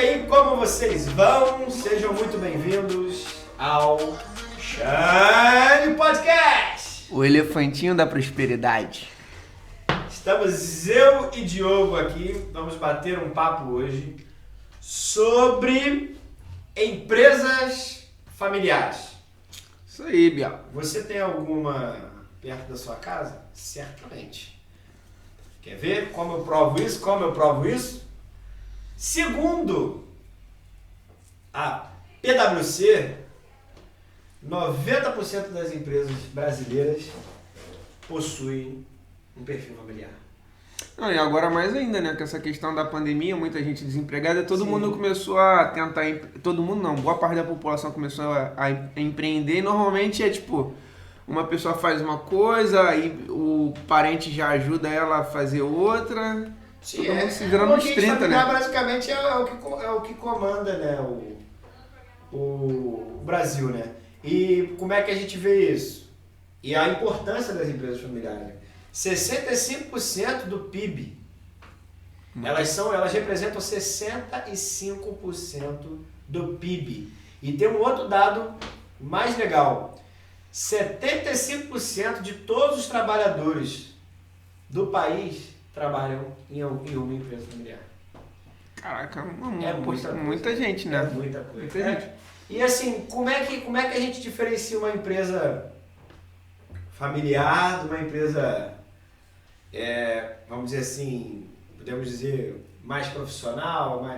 aí, como vocês vão? Sejam muito bem-vindos ao Shine Podcast! O elefantinho da prosperidade. Estamos eu e Diogo aqui, vamos bater um papo hoje sobre empresas familiares. Isso aí, Biel. Você tem alguma perto da sua casa? Certamente. Quer ver como eu provo isso? Segundo a PwC, 90% das empresas brasileiras possuem um perfil familiar. Não, e agora mais ainda, né? Com essa questão da pandemia, muita gente desempregada, todo Sim. mundo começou a tentar... Todo mundo não, boa parte da população começou a empreender. E normalmente é tipo, uma pessoa faz uma coisa, aí o parente já ajuda ela a fazer outra. Sim, todo mundo se vira nos 30, né? Basicamente é o que comanda, né, o Brasil, né? E como é que a gente vê isso? E a importância das empresas familiares. 65% do PIB, elas representam 65% do PIB. E tem um outro dado mais legal. 75% de todos os trabalhadores do país trabalham em uma empresa familiar. Caraca, muita gente, né? É muita coisa. Muita gente. E assim, como é que a gente diferencia uma empresa familiar de uma empresa, vamos dizer assim, podemos dizer, mais profissional?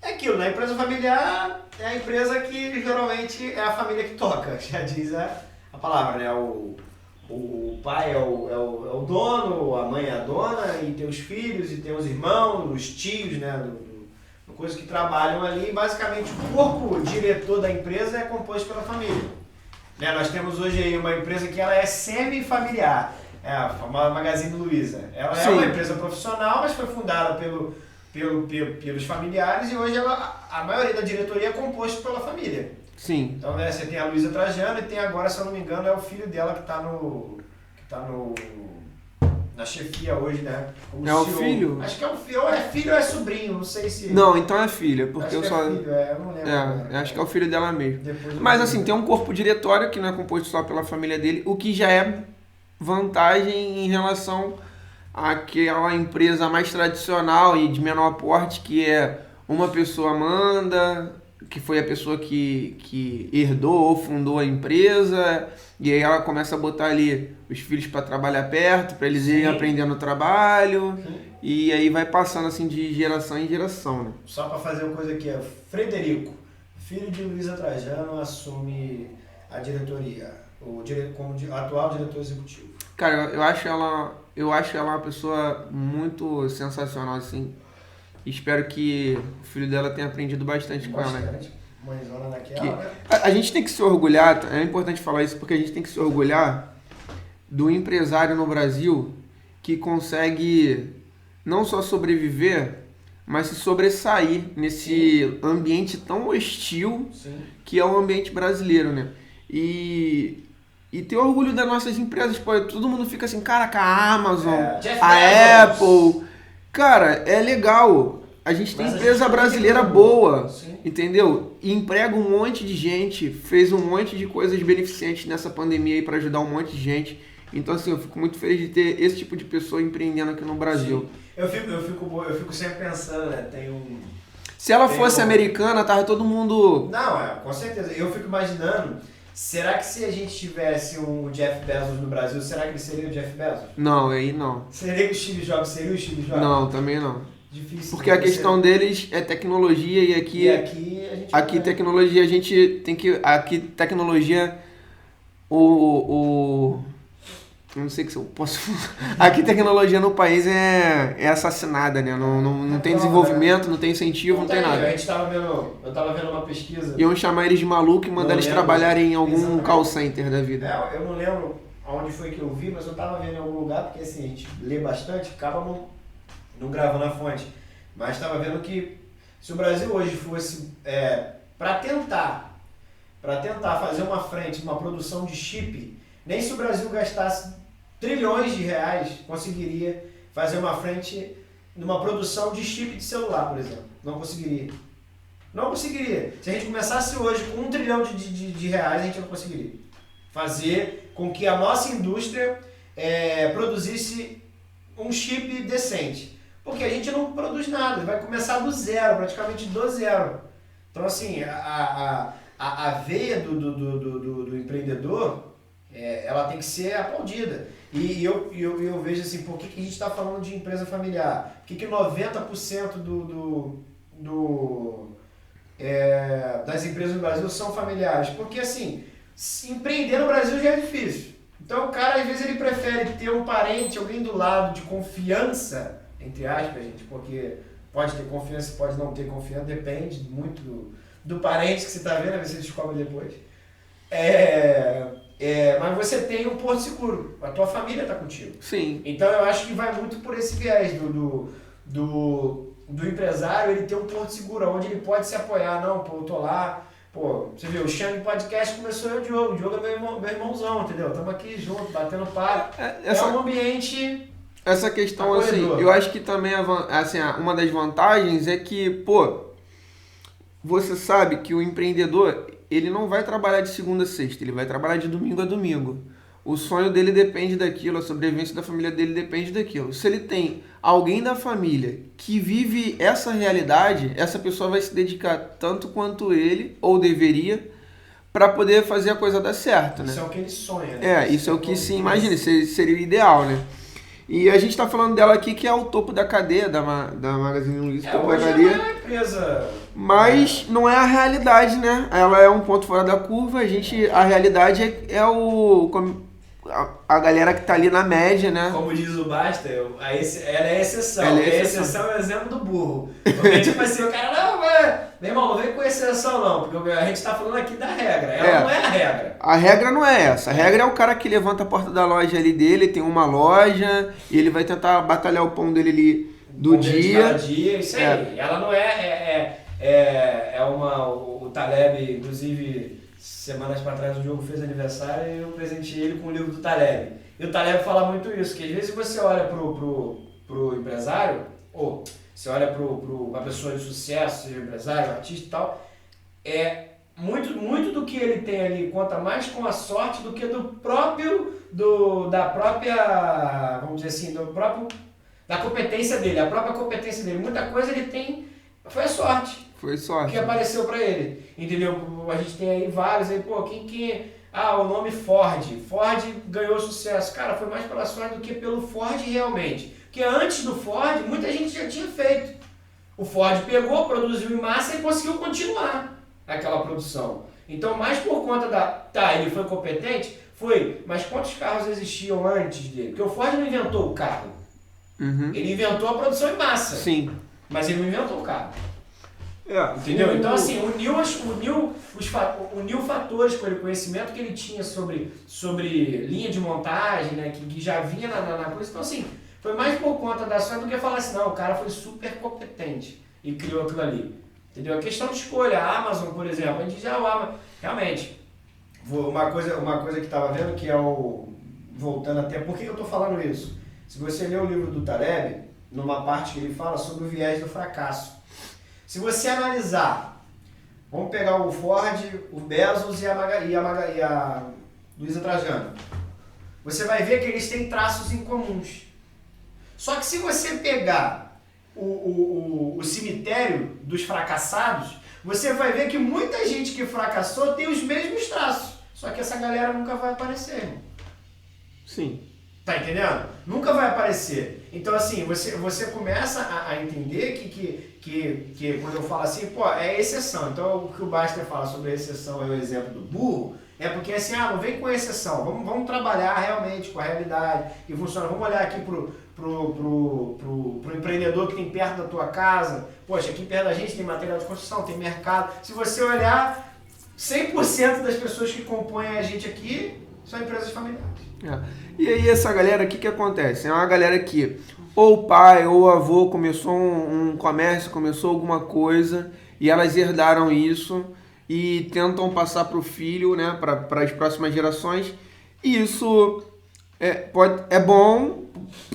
É aquilo, né? A empresa familiar é a empresa que geralmente é a família que toca, já diz a palavra, né? O pai é o dono, a mãe é a dona, e tem os filhos, e tem os irmãos, os tios, né? Coisas que trabalham ali. Basicamente, o corpo diretor da empresa é composto pela família. Né? Nós temos hoje aí uma empresa que ela é semi-familiar, é a famosa Magazine Luiza. Ela Sim. é uma empresa profissional, mas foi fundada pelos familiares, e hoje a maioria da diretoria é composta pela família. Sim. Então, né, você tem a Luísa Trajano e tem agora, se eu não me engano, é o filho dela que está na chefia hoje, né? Como É o CEO. filho? Acho que é o filho, ou é filho ou é sobrinho, não sei se... Não, então é filha, porque acho eu que só... é filho, eu não lembro. agora. acho que é o filho dela mesmo. Depois eu Mas vou assim, ver. tem um corpo diretório que não é composto só pela família dele, o que já é vantagem em relação àquela empresa mais tradicional e de menor porte, que é uma pessoa manda, que foi a pessoa que herdou ou fundou a empresa, e aí ela começa a botar ali os filhos para trabalhar perto, para eles irem Sim. aprendendo o trabalho, Sim. e aí vai passando assim de geração em geração, né? Só para fazer uma coisa aqui, Frederico, filho de Luísa Trajano, assume a diretoria, como atual diretor executivo. Cara, eu acho ela uma pessoa muito sensacional, assim. Espero que o filho dela tenha aprendido bastante com ela, né? Bastante. Mãezona naquela, Que né? a gente tem que se orgulhar, é importante falar isso, porque a gente tem que se orgulhar do empresário no Brasil que consegue não só sobreviver, mas se sobressair nesse ambiente tão hostil Sim. que é o ambiente brasileiro, né? E ter orgulho das nossas empresas, pô, todo mundo fica assim, caraca, a Amazon, Jeff a Bezos. Apple, cara, é legal. A gente tem Mas a empresa gente brasileira tem que- boa, Sim. entendeu? E emprega um monte de gente, fez um monte de coisas beneficentes nessa pandemia aí para ajudar um monte de gente. Então, assim, eu fico muito feliz de ter esse tipo de pessoa empreendendo aqui no Brasil. Sim. Eu fico sempre pensando, né? Se ela Tem fosse um- americana, tava todo mundo... Não, com certeza. Eu fico imaginando, será que se a gente tivesse um Jeff Bezos no Brasil, será que ele seria o Jeff Bezos? Não, aí não. Seria o Steve Jobs? Seria o Steve Jobs? Não, também não. Difícil. Porque a questão deles é tecnologia e aqui... E aqui a gente... Aqui tecnologia a gente tem que... Aqui tecnologia... Eu não sei se eu posso... Aqui tecnologia no país é assassinada, né? Não tem desenvolvimento, não tem incentivo, não tem nada. Eu tava vendo uma pesquisa... Iam chamar eles de maluco e mandar Não eles lembro. trabalharem em algum Exatamente. call center da vida. Eu não lembro aonde foi que eu vi, mas eu tava vendo em algum lugar, porque assim, a gente lê bastante, acaba não gravando a fonte. Mas estava vendo que se o Brasil hoje fosse para tentar fazer uma frente, uma produção de chip, nem se o Brasil gastasse trilhões de reais, conseguiria fazer uma frente numa produção de chip de celular, por exemplo. Não conseguiria. Não conseguiria. Se a gente começasse hoje com $1 trilhão de reais, a gente não conseguiria fazer com que a nossa indústria produzisse um chip decente. Porque a gente não produz nada, vai começar do zero, praticamente do zero. Então, assim, a veia do empreendedor, ela tem que ser aplaudida. E eu vejo assim, por que a gente está falando de empresa familiar? Por que 90% das empresas no Brasil são familiares? Porque, assim, empreender no Brasil já é difícil. Então, o cara, às vezes, ele prefere ter um parente, alguém do lado de confiança, entre aspas, gente, porque pode ter confiança, pode não ter confiança, depende muito do parente que você está vendo, você descobre depois. Mas você tem um porto seguro, a tua família está contigo. Sim. Então eu acho que vai muito por esse viés do empresário, ele ter um porto seguro, onde ele pode se apoiar. Não, pô, eu tô lá, pô, você viu, o Xang Podcast começou eu e o Diogo é meu irmãozão, entendeu? Estamos aqui junto, batendo papo. É um ambiente... Essa questão, assim, eu acho que também uma das vantagens é que, pô, você sabe que o empreendedor, ele não vai trabalhar de segunda a sexta, ele vai trabalhar de domingo a domingo. O sonho dele depende daquilo, a sobrevivência da família dele depende daquilo. Se ele tem alguém da família que vive essa realidade, essa pessoa vai se dedicar tanto quanto ele, ou deveria, para poder fazer a coisa dar certo, né? Isso é o que ele sonha, né? Isso é o que se imagina, seria o ideal, né? E a gente está falando dela aqui, que é o topo da cadeia da Magazine Luiza. Hoje é uma empresa... Mas não é a realidade, né? Ela é um ponto fora da curva. A realidade a galera que tá ali na média, né? Como diz o Basta, ela é exceção. A exceção é o exemplo do burro. Porque, tipo assim, o cara, não, meu irmão, não vem com exceção não, porque a gente tá falando aqui da regra. Ela não é a regra. A regra não é essa. A regra é o cara que levanta a porta da loja ali dele, tem uma loja, e ele vai tentar batalhar o pão dele ali do dia. Cada dia, isso aí. Ela não o Taleb, inclusive... Semanas para trás o Diogo fez aniversário e eu presenteei ele com o livro do Taleb. E o Taleb fala muito isso, que às vezes você olha pro empresário, ou você olha para uma pessoa de sucesso, seja empresário, artista e tal, muito do que ele tem ali conta mais com a sorte do que da própria, vamos dizer assim, da competência dele, a própria competência dele. Muita coisa ele tem, foi a sorte. Foi sorte. Que apareceu pra ele, entendeu? A gente tem aí vários, aí, pô, o nome Ford. Ford ganhou sucesso. Cara, foi mais pela sorte do que pelo Ford realmente. Porque antes do Ford, muita gente já tinha feito. O Ford pegou, produziu em massa e conseguiu continuar aquela produção. Então, mais por conta ele foi competente? Foi, mas quantos carros existiam antes dele? Porque o Ford não inventou o carro. Uhum. Ele inventou a produção em massa. Sim. Mas ele não inventou o carro. Entendeu? Então, assim, uniu fatores com o conhecimento que ele tinha sobre linha de montagem, né, que já vinha na coisa. Então, assim, foi mais por conta da sorte do que falar assim, não, o cara foi super competente e criou aquilo ali. Entendeu? A questão de escolha, a Amazon, por exemplo, a gente já realmente, uma coisa que estava vendo que voltando até, por que eu estou falando isso? Se você ler o livro do Taleb, numa parte que ele fala sobre o viés do fracasso. Se você analisar, vamos pegar o Ford, o Bezos e a Luiza Trajano, você vai ver que eles têm traços em comuns. Só que se você pegar o cemitério dos fracassados, você vai ver que muita gente que fracassou tem os mesmos traços. Só que essa galera nunca vai aparecer, irmão. Sim. Tá entendendo? Nunca vai aparecer. Então, assim, você começa a entender que quando eu falo assim, pô, é exceção. Então, o que o Baster fala sobre a exceção é o exemplo do burro, é porque assim, não vem com exceção, vamos trabalhar realmente com a realidade que funciona. Vamos olhar aqui pro empreendedor que tem perto da tua casa. Poxa, aqui perto da gente tem material de construção, tem mercado. Se você olhar, 100% das pessoas que compõem a gente aqui são empresas familiares. E aí essa galera, o que acontece? É uma galera que ou o pai ou o avô começou um comércio, começou alguma coisa e elas herdaram isso e tentam passar para o filho, né, para as próximas gerações. E isso é bom,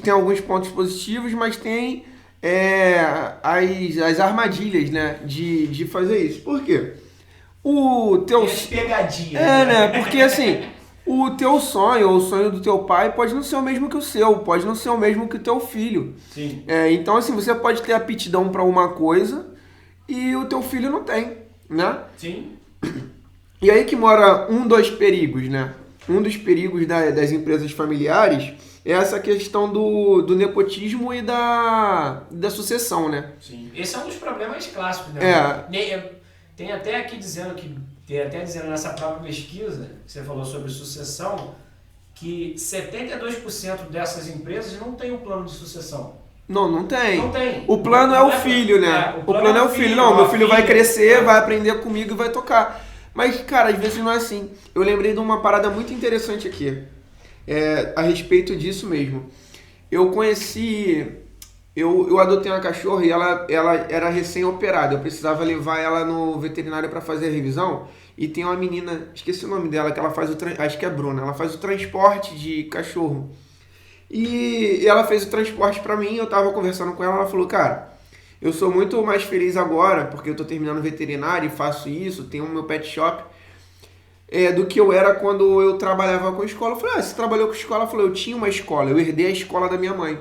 tem alguns pontos positivos, mas tem as armadilhas, né, de fazer isso. Por quê? O teu... Tem as pegadinhas. né? Porque assim, o teu sonho ou o sonho do teu pai pode não ser o mesmo que o seu, pode não ser o mesmo que o teu filho. Sim. Então assim, você pode ter aptidão para uma coisa e o teu filho não tem, né? Sim. E aí que mora um dos perigos, né? Um dos perigos das empresas familiares é essa questão do nepotismo e da sucessão, né? Sim. Esse é um dos problemas clássicos, né? Tem até aqui dizendo nessa própria pesquisa que você falou sobre sucessão, que 72% dessas empresas não tem um plano de sucessão. Não tem. Não tem. O plano é o filho, né? O plano é o filho. Não, meu filho vai crescer, vai aprender comigo e vai tocar. Mas, cara, às vezes não é assim. Eu lembrei de uma parada muito interessante aqui. A respeito disso mesmo. Eu adotei uma cachorra e ela era recém-operada. Eu precisava levar ela no veterinário para fazer a revisão. E tem uma menina, esqueci o nome dela, que ela faz acho que é a Bruna, ela faz o transporte de cachorro. E ela fez o transporte para mim, eu tava conversando com ela, ela falou, cara, eu sou muito mais feliz agora, porque eu tô terminando o veterinário e faço isso, tenho o meu pet shop, do que eu era quando eu trabalhava com escola. Eu falei, você trabalhou com escola? Ela falou, eu tinha uma escola, eu herdei a escola da minha mãe.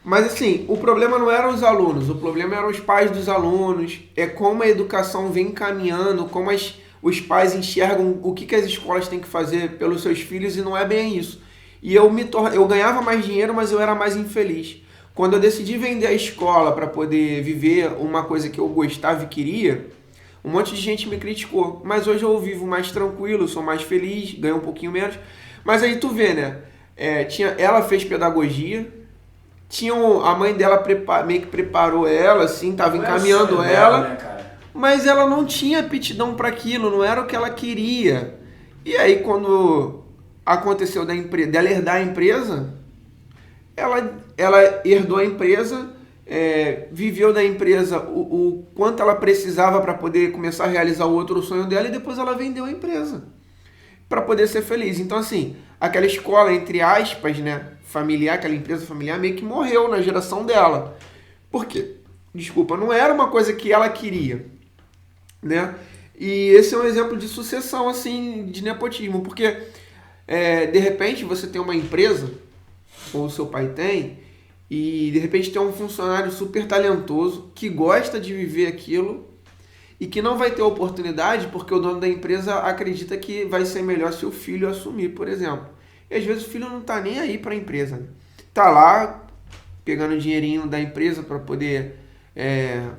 Mas assim, o problema não eram os alunos, o problema eram os pais dos alunos, como a educação vem caminhando, como os pais enxergam o que as escolas têm que fazer pelos seus filhos, e não é bem isso. E eu ganhava mais dinheiro, mas eu era mais infeliz. Quando eu decidi vender a escola para poder viver uma coisa que eu gostava e queria, um monte de gente me criticou. Mas hoje eu vivo mais tranquilo, sou mais feliz, ganho um pouquinho menos. Mas aí tu vê, né? Ela fez pedagogia, a mãe dela meio que preparou ela, assim, tava encaminhando ela, né, cara? Mas ela não tinha aptidão para aquilo, não era o que ela queria. E aí quando aconteceu dela herdar a empresa, ela herdou a empresa, viveu da empresa o quanto ela precisava para poder começar a realizar o outro sonho dela, e depois ela vendeu a empresa para poder ser feliz. Então assim, aquela escola, entre aspas, né, familiar, aquela empresa familiar meio que morreu na geração dela. Porque, desculpa, não era uma coisa que ela queria, né? E esse é um exemplo de sucessão, assim, de nepotismo, porque de repente você tem uma empresa, ou o seu pai tem, e de repente tem um funcionário super talentoso que gosta de viver aquilo e que não vai ter oportunidade porque o dono da empresa acredita que vai ser melhor se o filho assumir, por exemplo. E às vezes o filho não tá nem aí para a empresa, né? Tá lá pegando dinheirinho da empresa para poder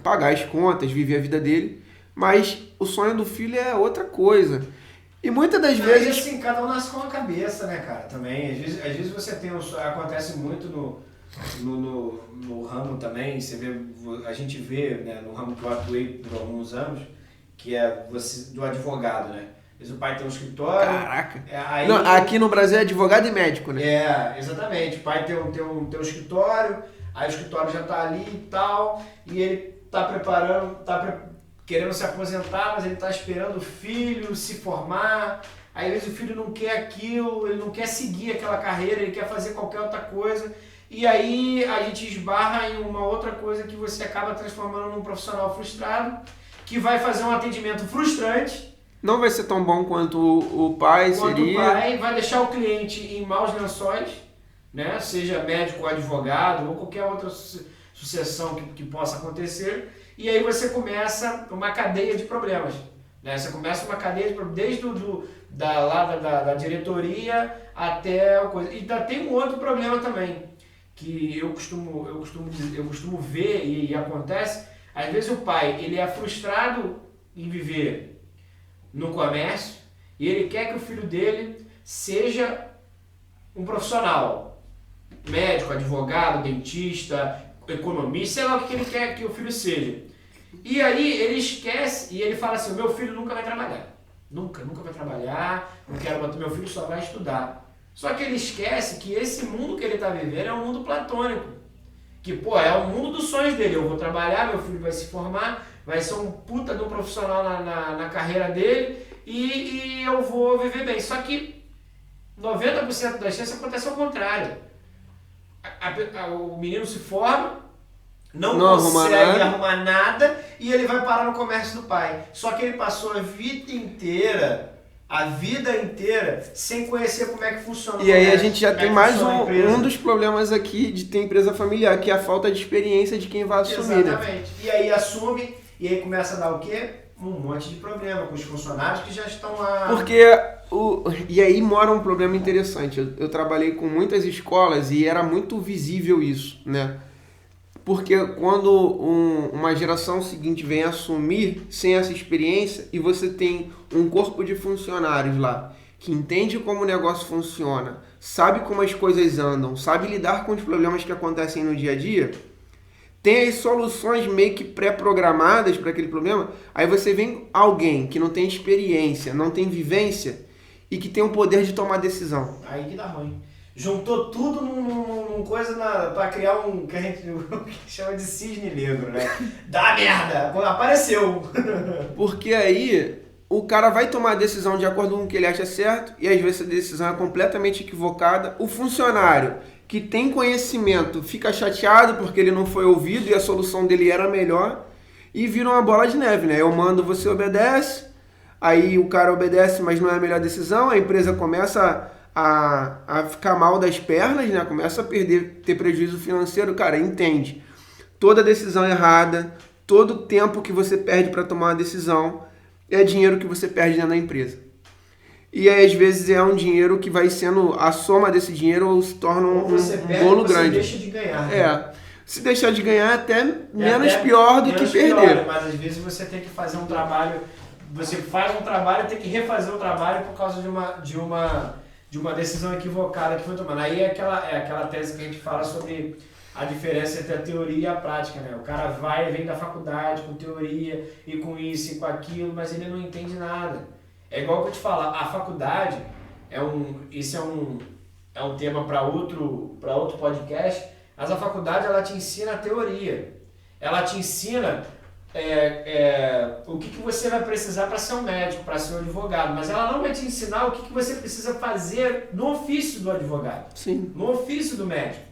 pagar as contas, viver a vida dele, mas o sonho do filho é outra coisa. E muitas das vezes... Mas assim, cada um nasce com a cabeça, né, cara, também. Às vezes você tem acontece muito no ramo também, a gente vê, né, no ramo que eu atuei por alguns anos, que é do advogado, né? Às vezes o pai tem um escritório... Caraca! Não, aqui no Brasil é advogado e médico, né? Exatamente. O pai tem um escritório, aí o escritório já tá ali e tal, e ele tá querendo se aposentar, mas ele está esperando o filho se formar. Aí, às vezes, o filho não quer aquilo, ele não quer seguir aquela carreira, ele quer fazer qualquer outra coisa. E aí, a gente esbarra em uma outra coisa que você acaba transformando num profissional frustrado, que vai fazer um atendimento frustrante. Não vai ser tão bom quanto o pai seria. O pai vai deixar o cliente em maus lençóis, né? Seja médico ou advogado, ou qualquer outra sucessão que possa acontecer. E aí você começa uma cadeia de problemas, né? Você começa uma cadeia de problemas, desde da diretoria até a coisa. E ainda tem um outro problema também, que eu costumo ver e acontece. Às vezes o pai ele é frustrado em viver no comércio e ele quer que o filho dele seja um profissional, médico, advogado, dentista, economista, sei lá o que ele quer que o filho seja. E aí ele esquece e ele fala assim, meu filho nunca vai trabalhar. Nunca vai trabalhar, não quero botar, meu filho só vai estudar. Só que ele esquece que esse mundo que ele está vivendo é um mundo platônico. Que, é o mundo dos sonhos dele. Eu vou trabalhar, meu filho vai se formar, vai ser um puta de um profissional na carreira dele e eu vou viver bem. Só que 90% das chances acontece ao contrário. O menino se forma, não arruma consegue nada. arrumar nada e ele vai parar no comércio do pai. Só que ele passou a vida inteira sem conhecer como é que funciona o E aí a comércio, gente já como é tem que mais funciona a empresa. um dos problemas aqui de ter empresa familiar, que é a falta de experiência de quem vai assumir, né? Exatamente. E aí assume, e aí começa a dar o quê? Um monte de problema com os funcionários que já estão lá. Porque e aí mora um problema interessante. Eu trabalhei com muitas escolas e era muito visível isso, né? Porque quando uma geração seguinte vem assumir sem essa experiência e você tem um corpo de funcionários lá que entende como o negócio funciona, sabe como as coisas andam, sabe lidar com os problemas que acontecem no dia a dia, tem as soluções meio que pré-programadas para aquele problema, aí você vem alguém que não tem experiência, não tem vivência e que tem o poder de tomar decisão. Aí que dá ruim. Juntou tudo num coisa pra criar um que a gente chama de cisne negro, né? Dá merda! Apareceu! Porque aí o cara vai tomar a decisão de acordo com o que ele acha certo e às vezes a decisão é completamente equivocada. O funcionário que tem conhecimento fica chateado porque ele não foi ouvido e a solução dele era melhor e vira uma bola de neve, né? Eu mando, você obedece, aí o cara obedece, mas não é a melhor decisão, a empresa começa a ficar mal das pernas, né? Começa a ter prejuízo financeiro. Cara, entende. Toda decisão errada, todo tempo que você perde para tomar uma decisão é dinheiro que você perde dentro da empresa. E aí, às vezes é um dinheiro que vai sendo, a soma desse dinheiro se torna um bolo grande. Você deixa de ganhar. Né? Se deixar de ganhar é até menos pior do que perder. Pior, mas às vezes você tem que fazer um trabalho, você faz um trabalho e tem que refazer o trabalho por causa de uma decisão equivocada que foi tomada. Aí é aquela tese que a gente fala sobre a diferença entre a teoria e a prática, né? O cara vem da faculdade com teoria e com isso e com aquilo, mas ele não entende nada. É igual que eu te falo, a faculdade é um tema para outro podcast, mas a faculdade ela te ensina a teoria. Ela te ensina o que você vai precisar para ser um médico, para ser um advogado, mas ela não vai te ensinar o que você precisa fazer no ofício do advogado, Sim. no ofício do médico.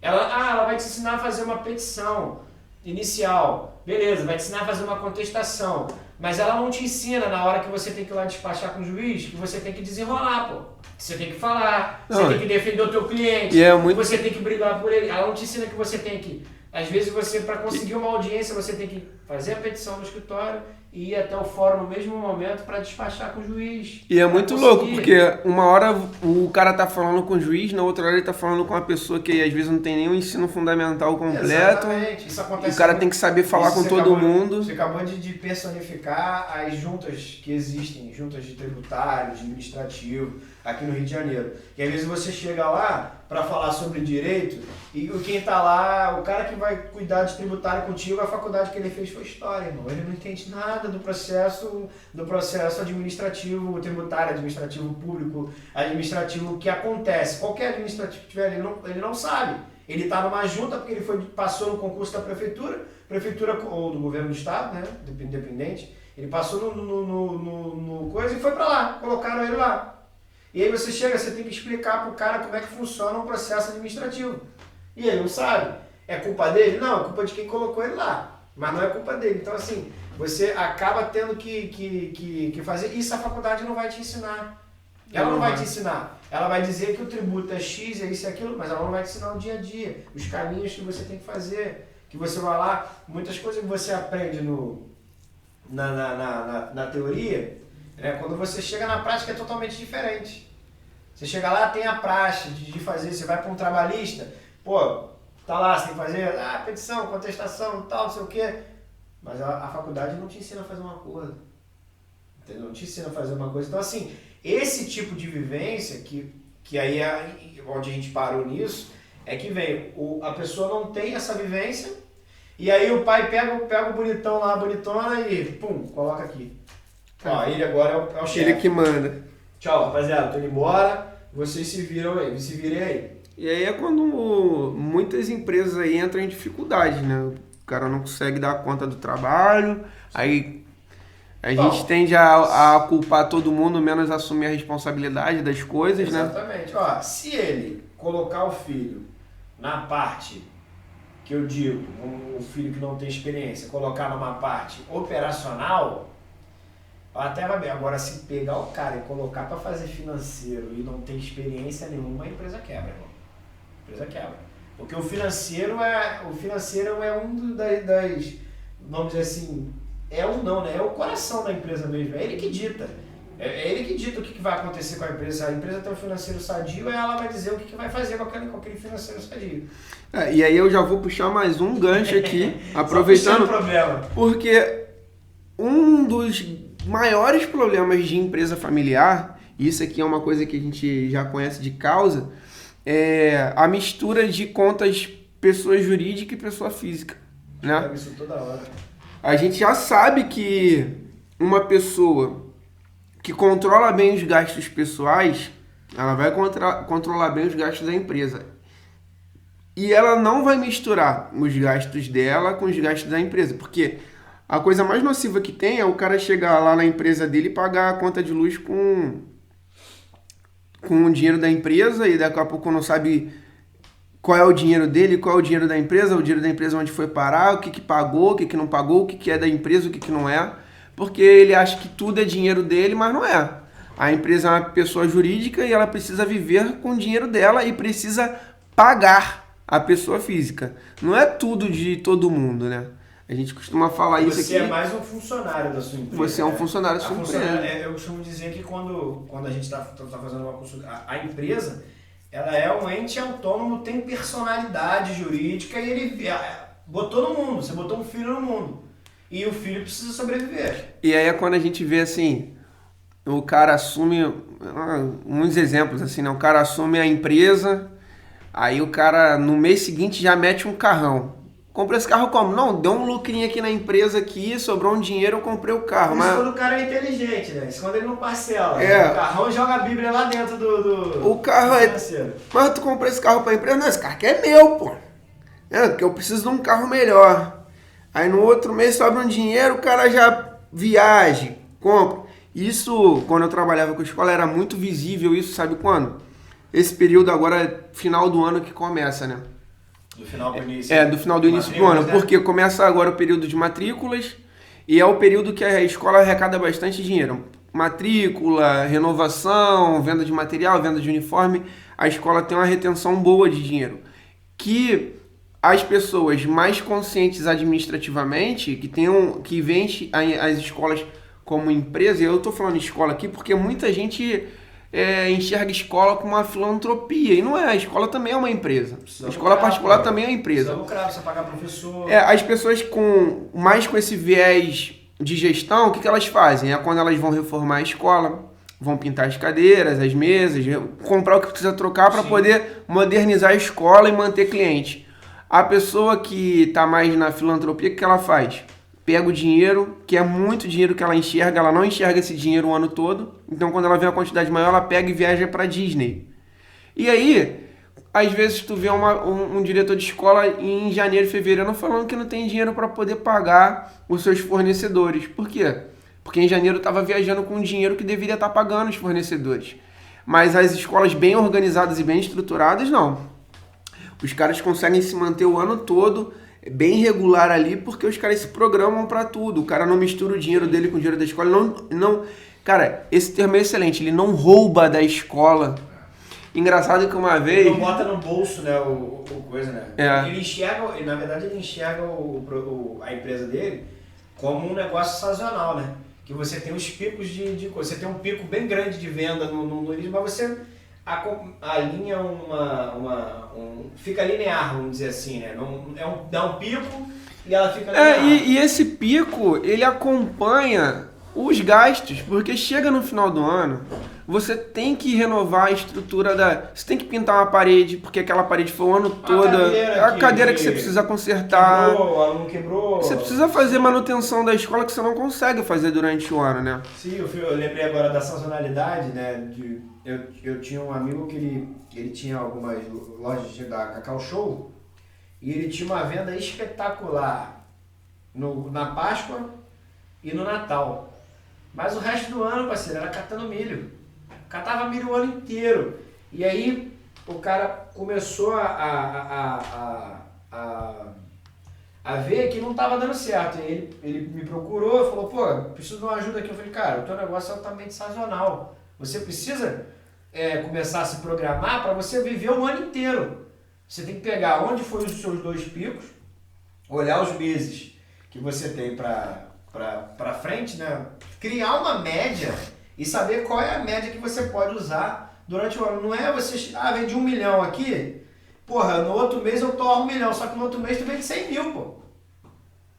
Ela vai te ensinar a fazer uma petição inicial, beleza, vai te ensinar a fazer uma contestação, mas ela não te ensina na hora que você tem que ir lá despachar com o juiz, que você tem que desenrolar, pô. Você tem que falar, você tem que defender o teu cliente, você tem que brigar por ele. Ela não te ensina que você tem que... Às vezes você, para conseguir uma audiência, você tem que fazer a petição no escritório e ir até o fórum no mesmo momento para despachar com o juiz. E é muito louco, porque uma hora o cara tá falando com o juiz, na outra hora ele tá falando com uma pessoa que às vezes não tem nenhum ensino fundamental completo. Exatamente. Isso acontece. E o cara tem que saber falar com todo mundo. Você acabou de personificar as juntas que existem, juntas de tributário, de administrativo, aqui no Rio de Janeiro. E às vezes você chega lá para falar sobre direito e quem tá lá, o cara que vai cuidar de tributário contigo, a faculdade que ele fez foi história, irmão. Ele não entende nada do processo administrativo, tributário, administrativo público, administrativo que acontece. Qualquer administrativo que tiver, ele não sabe. Ele está numa junta porque ele passou no concurso da prefeitura ou do governo do estado, né, independente. Ele passou no coisa e foi para lá, colocaram ele lá. E aí você tem que explicar pro cara como é que funciona um processo administrativo. E ele não sabe. É culpa dele? Não, é culpa de quem colocou ele lá. Mas não é culpa dele. Então, assim, você acaba tendo que fazer. Isso a faculdade não vai te ensinar. Ela não vai te ensinar. Ela vai dizer que o tributo é X, é isso e aquilo, mas ela não vai te ensinar o dia a dia. Os caminhos que você tem que fazer. Que você vai lá, muitas coisas que você aprende na teoria, né? Quando você chega na prática é totalmente diferente. Você chega lá, tem a praxe de fazer, você vai para um trabalhista, pô, tá lá, você tem que fazer petição, contestação, tal, não sei o quê. Mas a faculdade não te ensina a fazer uma coisa. Entendeu? Não te ensina a fazer uma coisa. Então, assim, esse tipo de vivência, que aí é onde a gente parou nisso, é que vem, a pessoa não tem essa vivência, e aí o pai pega o bonitão lá, a bonitona e, pum, coloca aqui. Ó, ele agora é o chefe. Ele que manda. Tchau, rapaziada, tô indo embora, vocês se virem aí. E aí é quando muitas empresas aí entram em dificuldade, né? O cara não consegue dar conta do trabalho, aí a gente tende a culpar todo mundo, menos assumir a responsabilidade das coisas, exatamente. Né? Ó, se ele colocar o filho na parte que eu digo, um filho que não tem experiência, colocar numa parte operacional, até vai bem. Agora, se pegar o cara e colocar para fazer financeiro e não tem experiência nenhuma, a empresa quebra, irmão. A empresa quebra. Porque o financeiro é um das, vamos dizer assim, é o coração da empresa mesmo, é ele que dita. É ele que dita o que vai acontecer com a empresa. A empresa tem um financeiro sadio, ela vai dizer o que vai fazer com aquele financeiro sadio. E aí eu já vou puxar mais um gancho aqui, aproveitando, porque um dos maiores problemas de empresa familiar, isso aqui é uma coisa que a gente já conhece de causa, é a mistura de contas pessoa jurídica e pessoa física, né? Isso toda hora. A gente já sabe que uma pessoa que controla bem os gastos pessoais, ela vai controlar bem os gastos da empresa. E ela não vai misturar os gastos dela com os gastos da empresa, porque a coisa mais nociva que tem é o cara chegar lá na empresa dele e pagar a conta de luz com o dinheiro da empresa e daqui a pouco não sabe qual é o dinheiro dele, qual é o dinheiro da empresa onde foi parar, o que pagou, o que não pagou, o que é da empresa, o que não é. Porque ele acha que tudo é dinheiro dele, mas não é. A empresa é uma pessoa jurídica e ela precisa viver com o dinheiro dela e precisa pagar a pessoa física. Não é tudo de todo mundo, né? A gente costuma falar isso aqui. Você é mais um funcionário da sua empresa. Você é um funcionário da sua empresa. Eu costumo dizer que quando a gente está fazendo uma consulta, a empresa, ela é um ente autônomo, tem personalidade jurídica e ele botou no mundo, você botou um filho no mundo. E o filho precisa sobreviver. E aí é quando a gente vê assim, o cara assume, uns exemplos assim, né? O cara assume a empresa, aí o cara no mês seguinte já mete um carrão. Comprei esse carro como? Não, deu um lucrinho aqui na empresa aqui, sobrou um dinheiro, eu comprei o carro. Isso quando o cara é inteligente, né? Isso quando ele não parcela. O carrão joga a Bíblia lá dentro do o carro financeiro. Mas tu comprou esse carro pra empresa? Não, esse carro aqui é meu, pô. Porque eu preciso de um carro melhor. Aí no outro mês sobra um dinheiro, o cara já viaja, compra. Isso, quando eu trabalhava com a escola, era muito visível isso, sabe quando? Esse período agora, final do ano que começa, né? Do final do início. Do final do início do ano, porque começa agora o período de matrículas e é o período que a escola arrecada bastante dinheiro. Matrícula, renovação, venda de material, venda de uniforme, a escola tem uma retenção boa de dinheiro. Que as pessoas mais conscientes administrativamente, que veem as escolas como empresa, e eu estou falando escola aqui porque muita gente enxerga a escola como uma filantropia, e não é, a escola também é uma empresa. A escola particular também é uma empresa. Precisa pagar professor. As pessoas com esse viés de gestão, o que elas fazem? É quando elas vão reformar a escola, vão pintar as cadeiras, as mesas, comprar o que precisa trocar para poder modernizar a escola e manter cliente. A pessoa que está mais na filantropia, o que ela faz? Pega o dinheiro, que é muito dinheiro que ela enxerga, ela não enxerga esse dinheiro o ano todo, então quando ela vê uma quantidade maior, ela pega e viaja para Disney. E aí, às vezes tu vê um diretor de escola em janeiro e fevereiro falando que não tem dinheiro para poder pagar os seus fornecedores. Por quê? Porque em janeiro estava viajando com dinheiro que deveria estar pagando os fornecedores. Mas as escolas bem organizadas e bem estruturadas, não. Os caras conseguem se manter o ano todo bem regular ali, porque os caras se programam para tudo. O cara não mistura o dinheiro dele com o dinheiro da escola. Não, cara, esse termo é excelente. Ele não rouba da escola. Engraçado que uma vez... Ele não bota no bolso, né, o coisa, né? Ele enxerga, na verdade, a empresa dele como um negócio sazonal, né? Que você tem os picos de coisa. Você tem um pico bem grande de venda no início, mas você... A linha fica linear, vamos dizer assim, né? Dá um pico e ela fica linear. E esse pico, ele acompanha os gastos, porque chega no final do ano, você tem que renovar a estrutura você tem que pintar uma parede, porque aquela parede foi o ano todo. A cadeira que você precisa consertar. O aluno quebrou. Você precisa fazer manutenção da escola que você não consegue fazer durante o ano, né? Sim, eu lembrei agora da sazonalidade, né? Eu tinha um amigo que ele tinha algumas lojas da Cacau Show e ele tinha uma venda espetacular na Páscoa e no Natal. Mas o resto do ano, parceiro, era catando milho. Catava milho o ano inteiro. E aí o cara começou a a ver que não estava dando certo. E ele me procurou e falou, pô, preciso de uma ajuda aqui. Eu falei, cara, o teu negócio é altamente sazonal. Você precisa começar a se programar para você viver o ano inteiro. Você tem que pegar onde foram os seus 2 picos, olhar os meses que você tem para frente, né? Criar uma média e saber qual é a média que você pode usar durante o ano. Não é você, vende 1 milhão aqui, porra, no outro mês eu torro 1 milhão, só que no outro mês tu vende 100 mil, pô.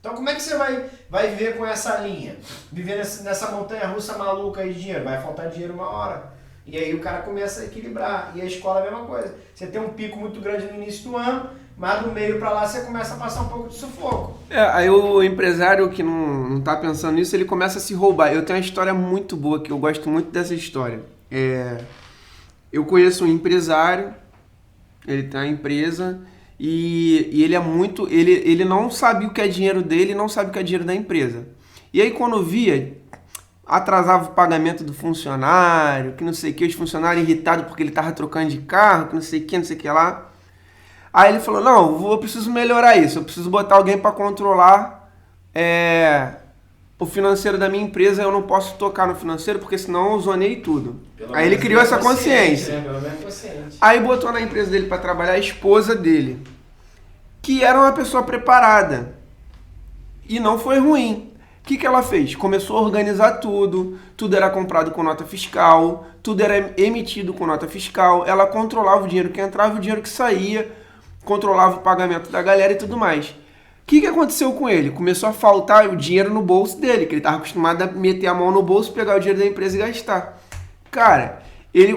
Então como é que você vai viver com essa linha? Viver nessa montanha russa maluca aí de dinheiro? Vai faltar dinheiro uma hora. E aí o cara começa a equilibrar. E a escola é a mesma coisa. Você tem um pico muito grande no início do ano, mas do meio para lá você começa a passar um pouco de sufoco. Aí o empresário que não tá pensando nisso, ele começa a se roubar. Eu tenho uma história muito boa, que eu gosto muito dessa história. Eu conheço um empresário, ele tem uma empresa e ele é muito... Ele não sabe o que é dinheiro dele, não sabe o que é dinheiro da empresa. E aí quando via, atrasava o pagamento do funcionário, que não sei o que, os funcionários irritados porque ele tava trocando de carro, que não sei o que lá. Aí ele falou, não, eu preciso melhorar isso, eu preciso botar alguém para controlar o financeiro da minha empresa, eu não posso tocar no financeiro, porque senão eu zonei tudo. Aí ele criou essa consciência. Aí botou na empresa dele para trabalhar a esposa dele, que era uma pessoa preparada. E não foi ruim. O que ela fez? Começou a organizar tudo era comprado com nota fiscal, tudo era emitido com nota fiscal, ela controlava o dinheiro que entrava e o dinheiro que saía, controlava o pagamento da galera e tudo mais. O que aconteceu com ele? Começou a faltar o dinheiro no bolso dele, que ele estava acostumado a meter a mão no bolso, pegar o dinheiro da empresa e gastar. Cara, ele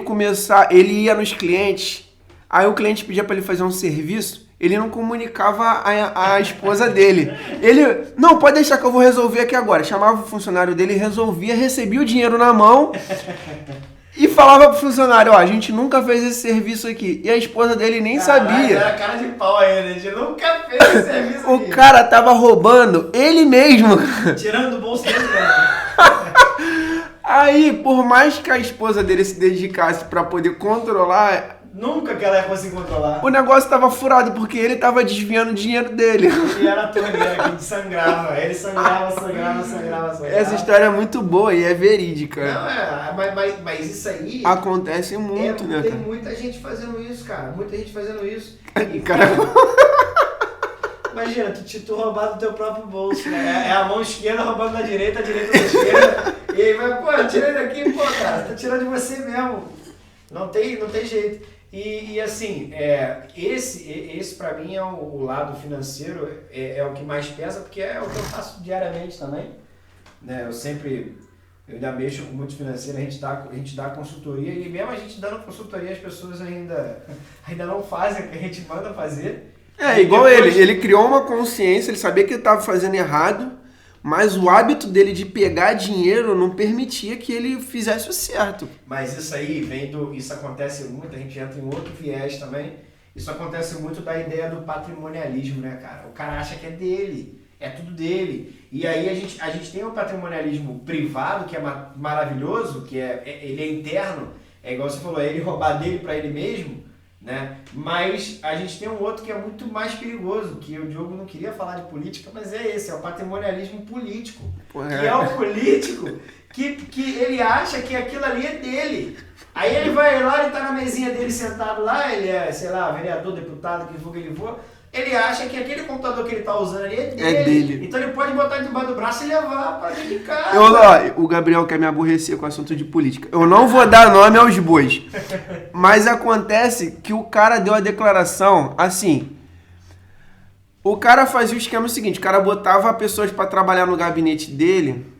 ia nos clientes, aí o cliente pedia para ele fazer um serviço, ele não comunicava a esposa dele. Ele, não, pode deixar que eu vou resolver aqui agora. Chamava o funcionário dele, resolvia, recebia o dinheiro na mão e falava pro funcionário, a gente nunca fez esse serviço aqui. E a esposa dele nem sabia. Era cara de pau aí, a gente nunca fez esse serviço aqui. O cara tava roubando ele mesmo. Tirando do bolso dele, né? Aí, por mais que a esposa dele se dedicasse para poder controlar... Nunca que ela ia conseguir controlar. O negócio tava furado, porque ele tava desviando o dinheiro dele. Ele era a torneira que sangrava. Ele sangrava. Essa história é muito boa e é verídica. Não, mas isso aí... Acontece muito, né, tem cara? muita gente fazendo isso, cara. Muita gente fazendo isso. Cara... Imagina, tu roubar do teu próprio bolso, né? É a mão esquerda roubando da direita, a direita da esquerda. E aí vai, pô, tirei daqui, pô, cara. Tá tirando de você mesmo. Não tem jeito. E assim, esse para mim é o lado financeiro, é o que mais pesa, porque é o que eu faço diariamente também. Né? Eu ainda mexo com muito financeiro, a gente dá consultoria, e mesmo a gente dando consultoria, as pessoas ainda não fazem o que a gente manda fazer. Igual depois... ele criou uma consciência, ele sabia que ele estava fazendo errado, mas o hábito dele de pegar dinheiro não permitia que ele fizesse o certo. Mas isso aí isso acontece muito, a gente entra em outro viés também. Isso acontece muito da ideia do patrimonialismo, né, cara? O cara acha que é dele, é tudo dele. E aí a gente tem um patrimonialismo privado, que é maravilhoso, que ele é interno, é igual você falou, é ele roubar dele para ele mesmo, né? Mas a gente tem um outro que é muito mais perigoso, que o Diogo não queria falar de política, mas é o patrimonialismo político. Que é o político que ele acha que aquilo ali é dele. Aí ele vai lá, ele tá na mesinha dele sentado lá, ele é, sei lá, vereador, deputado, que for que ele for, ele acha que aquele computador que ele tá usando ali é dele. Então ele pode botar debaixo do braço e levar para dentro de casa. O Gabriel quer me aborrecer com o assunto de política. Eu não vou dar nome aos bois. Mas acontece que o cara deu a declaração assim. O cara fazia o esquema seguinte, o cara botava pessoas para trabalhar no gabinete dele.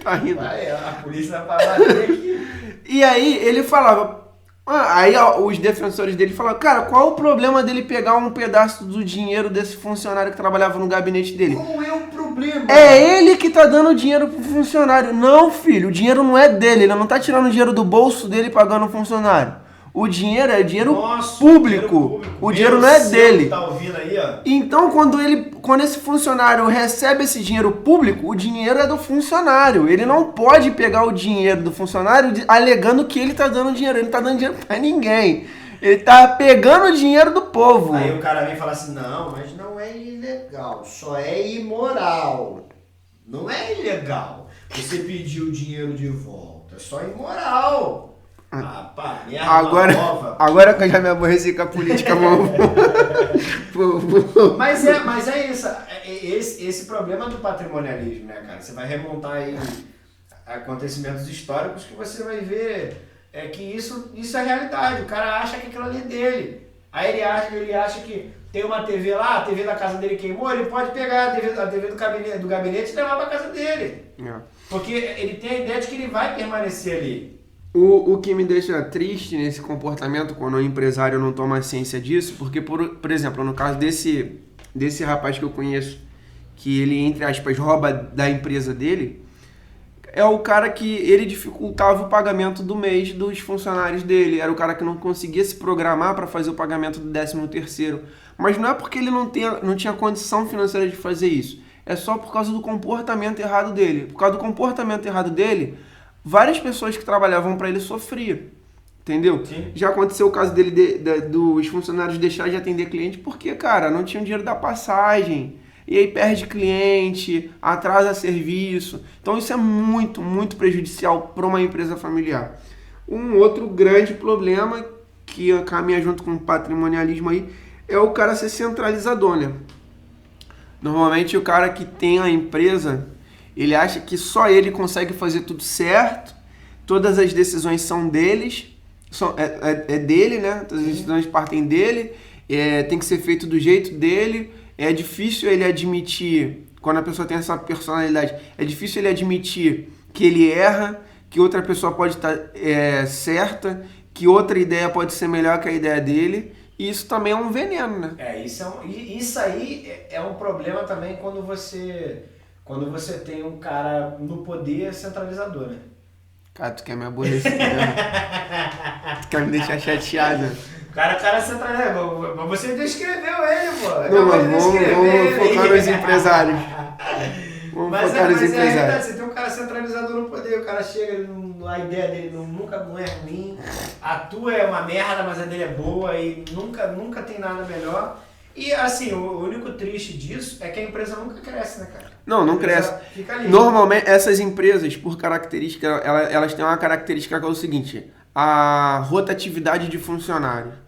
Tá rindo. A polícia vai bater aqui. E aí ele falava... Aí os defensores dele falaram, cara, qual o problema dele pegar um pedaço do dinheiro desse funcionário que trabalhava no gabinete dele? Qual é o problema? É ele que tá dando dinheiro pro funcionário. Não, filho, o dinheiro não é dele, ele não tá tirando o dinheiro do bolso dele e pagando o funcionário. O dinheiro é dinheiro público. O dinheiro não é dele. Tá ouvindo aí, ó. Então, quando esse funcionário recebe esse dinheiro público, o dinheiro é do funcionário. Ele não pode pegar o dinheiro do funcionário alegando que ele tá dando dinheiro. Ele não tá dando dinheiro pra ninguém. Ele tá pegando o dinheiro do povo. Aí o cara vem e fala assim, não, mas não é ilegal, só é imoral. Não é ilegal. Você pediu o dinheiro de volta, é só imoral. Ah, pá, merda nova. Agora que eu já me aborreci com a política, mano. Mas é isso. Esse problema do patrimonialismo, né, cara? Você vai remontar aí acontecimentos históricos que você vai ver que isso é realidade. O cara acha que aquilo ali é dele. Aí ele acha que tem uma TV lá, a TV da casa dele queimou, ele pode pegar a TV do gabinete e levar pra casa dele. É. Porque ele tem a ideia de que ele vai permanecer ali. O que me deixa triste nesse comportamento, quando o empresário não toma ciência disso, porque, por exemplo, no caso desse rapaz que eu conheço, que ele, entre aspas, rouba da empresa dele, é o cara que ele dificultava o pagamento do mês dos funcionários dele, era o cara que não conseguia se programar para fazer o pagamento do 13º. Mas não é porque ele não tinha condição financeira de fazer isso, é só por causa do comportamento errado dele. Por causa do comportamento errado dele, várias pessoas que trabalhavam para ele sofriam, entendeu? Sim. Já aconteceu o caso dele dos funcionários deixarem de atender cliente porque, cara, não tinham dinheiro da passagem. E aí perde cliente, atrasa serviço. Então isso é muito, muito prejudicial para uma empresa familiar. Um outro grande problema que caminha junto com o patrimonialismo aí é o cara ser centralizador, né? Normalmente o cara que tem a empresa, ele acha que só ele consegue fazer tudo certo, todas as decisões são deles, é dele, né? Todas as decisões partem dele, tem que ser feito do jeito dele. É difícil ele admitir, quando a pessoa tem essa personalidade, é difícil ele admitir que ele erra, que outra pessoa pode estar certa, que outra ideia pode ser melhor que a ideia dele. E isso também é um veneno, né? Isso aí é um problema também quando você tem um cara no poder centralizador, né? Cara, tu quer me aborrecer, né? Tu quer me deixar chateado. O cara centralizador, mas você descreveu ele, pô. Não, mas vamos focar nos empresários. Vamos focar nos empresários. Você tem um cara centralizador no poder, o cara chega, a ideia dele nunca não é ruim, a tua é uma merda, mas a dele é boa e nunca tem nada melhor. E assim, o único triste disso é que a empresa nunca cresce, né, cara? Não cresce. Fica ali. Normalmente, essas empresas, por característica, elas têm uma característica que é o seguinte: a rotatividade de funcionários.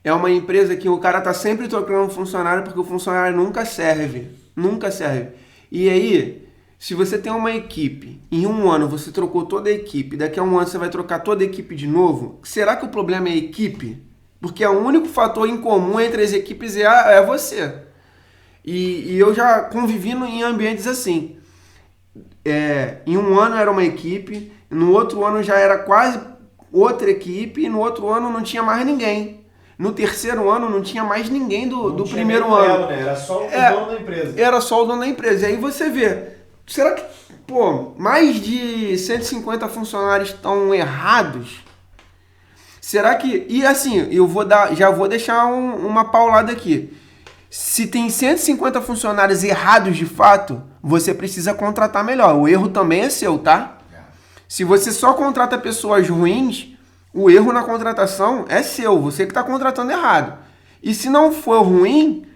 É uma empresa que o cara tá sempre trocando um funcionário porque o funcionário nunca serve. Nunca serve. E aí, se você tem uma equipe, em um ano você trocou toda a equipe, daqui a um ano você vai trocar toda a equipe de novo, será que o problema é a equipe? Porque o único fator em comum entre as equipes é você. E eu já convivi em ambientes assim. Em um ano era uma equipe, no outro ano já era quase outra equipe, e no outro ano não tinha mais ninguém. No terceiro ano não tinha mais ninguém do primeiro ano. Né? Era só o dono da empresa. Era só o dono da empresa. E aí você vê, será que, mais de 150 funcionários estão errados? Será que... E assim, já vou deixar uma paulada aqui. Se tem 150 funcionários errados de fato, você precisa contratar melhor. O erro também é seu, tá? Se você só contrata pessoas ruins, o erro na contratação é seu. Você que está contratando errado. E se não for ruim,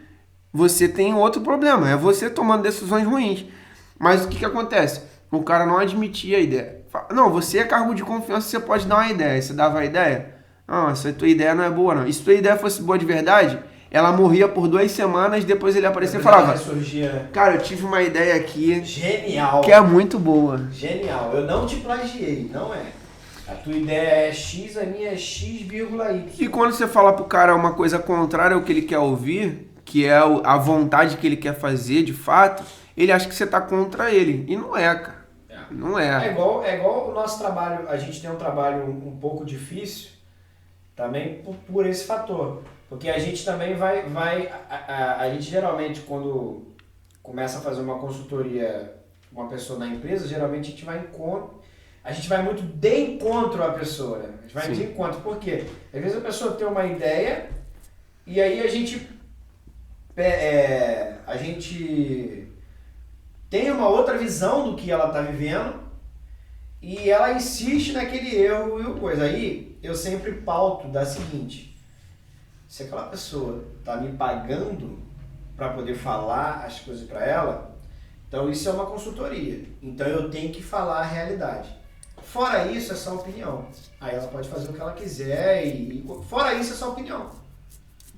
você tem outro problema. É você tomando decisões ruins. Mas o que acontece? O cara não admitia a ideia. Não, você é cargo de confiança, você pode dar uma ideia. Você dava a ideia? Não, essa tua ideia não é boa, não. E se tua ideia fosse boa de verdade, ela morria por 2 semanas, depois ele aparecia e falava: cara, eu tive uma ideia aqui. Genial. Que é muito boa. Genial. Eu não te plagiei, não é. A tua ideia é X, a minha é X,Y. E quando você fala pro cara uma coisa contrária ao que ele quer ouvir, que é a vontade que ele quer fazer de fato, ele acha que você tá contra ele. E não é, cara. Não é. É igual o nosso trabalho. A gente tem um trabalho um pouco difícil também por esse fator. Porque a gente também a gente geralmente, quando começa a fazer uma consultoria com uma pessoa na empresa, geralmente a gente vai muito de encontro à pessoa, né? A gente vai de encontro. Por quê? Às vezes a pessoa tem uma ideia e aí a gente tem uma outra visão do que ela está vivendo e ela insiste naquele erro e coisa. Aí eu sempre pauto da seguinte: se aquela pessoa está me pagando para poder falar as coisas para ela, então isso é uma consultoria. Então eu tenho que falar a realidade. Fora isso, é só opinião. Aí ela pode fazer o que ela quiser e fora isso, é só opinião.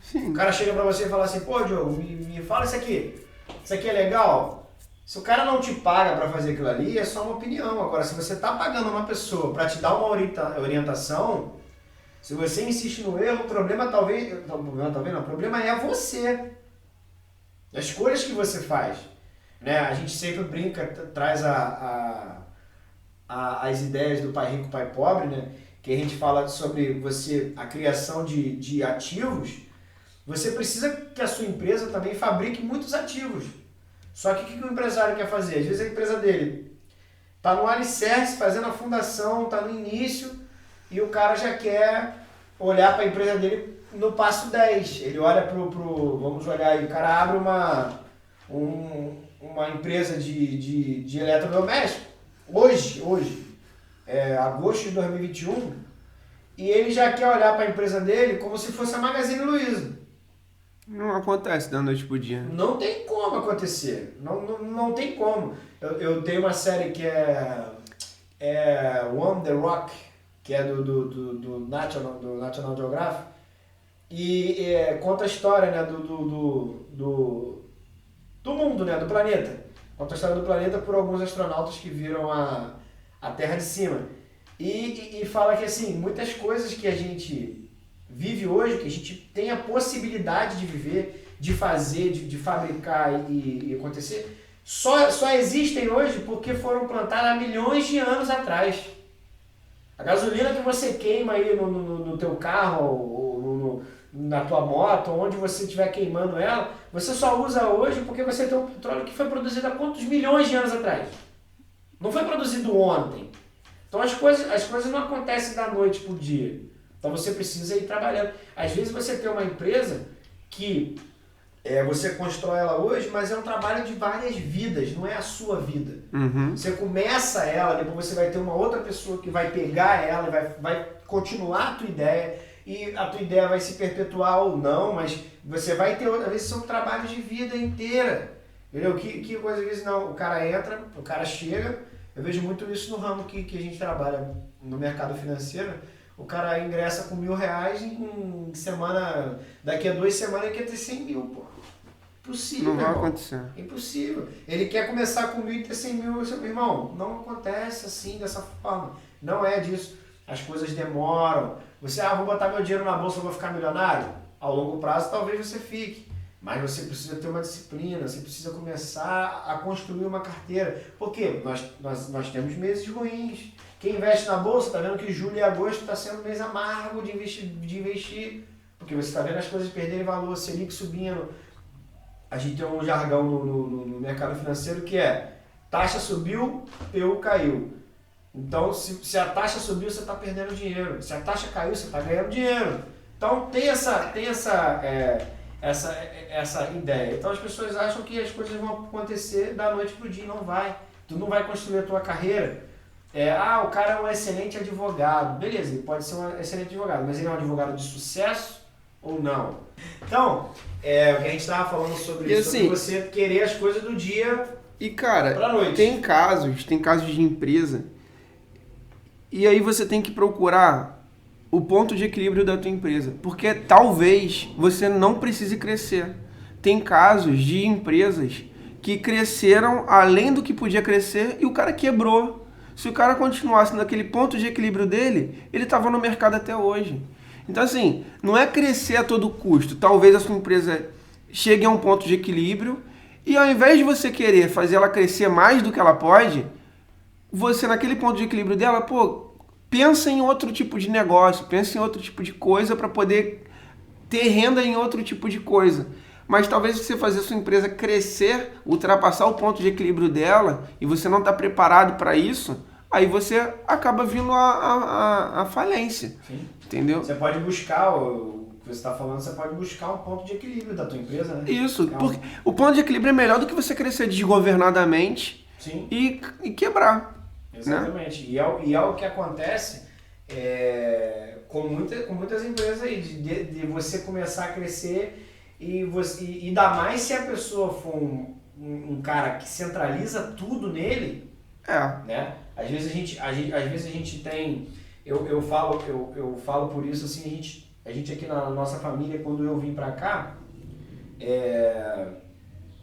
Sim. O cara chega pra você e fala assim: pô, Diogo, me fala isso aqui. Isso aqui é legal? Se o cara não te paga pra fazer aquilo ali, é só uma opinião. Agora, se você tá pagando uma pessoa pra te dar uma orientação, se você insiste no erro, o problema o problema é você. As escolhas que você faz. Né? A gente sempre brinca, traz as ideias do pai rico, pai pobre, né? Que a gente fala sobre a criação de ativos. Você precisa que a sua empresa também fabrique muitos ativos. Só que o que o empresário quer fazer? Às vezes a empresa dele está no alicerce, fazendo a fundação, está no início, e o cara já quer olhar para a empresa dele no passo 10. Ele olha vamos olhar aí, o cara abre uma empresa de eletrodoméstico, hoje, agosto de 2021, e ele já quer olhar para a empresa dele como se fosse a Magazine Luiza. Não acontece da noite pro dia. Não tem como acontecer. Não tem como. Eu tenho uma série que é One the Rock, que é do National Geographic, e conta a história, né, do mundo, né, do planeta. Conta a história do planeta por alguns astronautas que viram a Terra de cima. E fala que assim, muitas coisas que a gente vive hoje, que a gente tem a possibilidade de viver, de fazer, de fabricar e acontecer, só existem hoje porque foram plantadas há milhões de anos atrás. A gasolina que você queima aí no teu carro, ou na tua moto, onde você estiver queimando ela, você só usa hoje porque você tem um petróleo que foi produzido há quantos milhões de anos atrás? Não foi produzido ontem. Então as coisas não acontecem da noite pro dia. Então você precisa ir trabalhando. Às vezes você tem uma empresa que você constrói ela hoje, mas é um trabalho de várias vidas, não é a sua vida. Uhum. Você começa ela, depois você vai ter uma outra pessoa que vai pegar ela, vai continuar a tua ideia, e a tua ideia vai se perpetuar ou não, mas você vai ter, às vezes são trabalhos de vida inteira. Entendeu? Que coisa, às vezes não, o cara entra, o cara chega, eu vejo muito isso no ramo que a gente trabalha no mercado financeiro. O cara ingressa com R$1.000 em semana, daqui a 2 semanas ele quer ter 100 mil, pô. Impossível, não vai irmão. acontecer. Impossível. Ele quer começar com 1.000 e ter 100 mil, seu irmão. Não acontece assim, dessa forma. Não é disso. As coisas demoram. Você, vou botar meu dinheiro na bolsa, vou ficar milionário? Ao longo prazo talvez você fique. Mas você precisa ter uma disciplina, você precisa começar a construir uma carteira. Por quê? Nós temos meses ruins. Quem investe na bolsa está vendo que julho e agosto está sendo um mês amargo de investir, porque você está vendo as coisas perderem valor, Selic subindo. A gente tem um jargão no mercado financeiro que é: taxa subiu, PU caiu. Então, se a taxa subiu, você está perdendo dinheiro. Se a taxa caiu, você está ganhando dinheiro. Então, tem essa ideia. Então, as pessoas acham que as coisas vão acontecer da noite para o dia. Não vai. Tu não vai construir a tua carreira. O cara é um excelente advogado. Beleza, ele pode ser um excelente advogado, mas ele é um advogado de sucesso ou não? Então, o que a gente estava falando sobre isso, assim, sobre você querer as coisas do dia pra noite. Tem casos de empresa, e aí você tem que procurar o ponto de equilíbrio da tua empresa, porque talvez você não precise crescer. Tem casos de empresas que cresceram além do que podia crescer e o cara quebrou. Se o cara continuasse naquele ponto de equilíbrio dele, ele estava no mercado até hoje. Então, assim, não é crescer a todo custo. Talvez a sua empresa chegue a um ponto de equilíbrio e ao invés de você querer fazer ela crescer mais do que ela pode, você naquele ponto de equilíbrio dela, pensa em outro tipo de negócio, pensa em outro tipo de coisa para poder ter renda em outro tipo de coisa. Mas talvez você fazer a sua empresa crescer, ultrapassar o ponto de equilíbrio dela e você não está preparado para isso, aí você acaba vindo a falência. Sim. Entendeu? Você pode buscar, o que você está falando, você pode buscar um ponto de equilíbrio da tua empresa, né? Isso, porque o ponto de equilíbrio é melhor do que você crescer desgovernadamente. Sim. E quebrar. Exatamente. Né? E é o que acontece com muitas empresas aí, de você começar a crescer e ainda mais se a pessoa for um cara que centraliza tudo nele, né? Às vezes a gente tem, eu falo por isso assim, a gente aqui na nossa família, quando eu vim pra cá,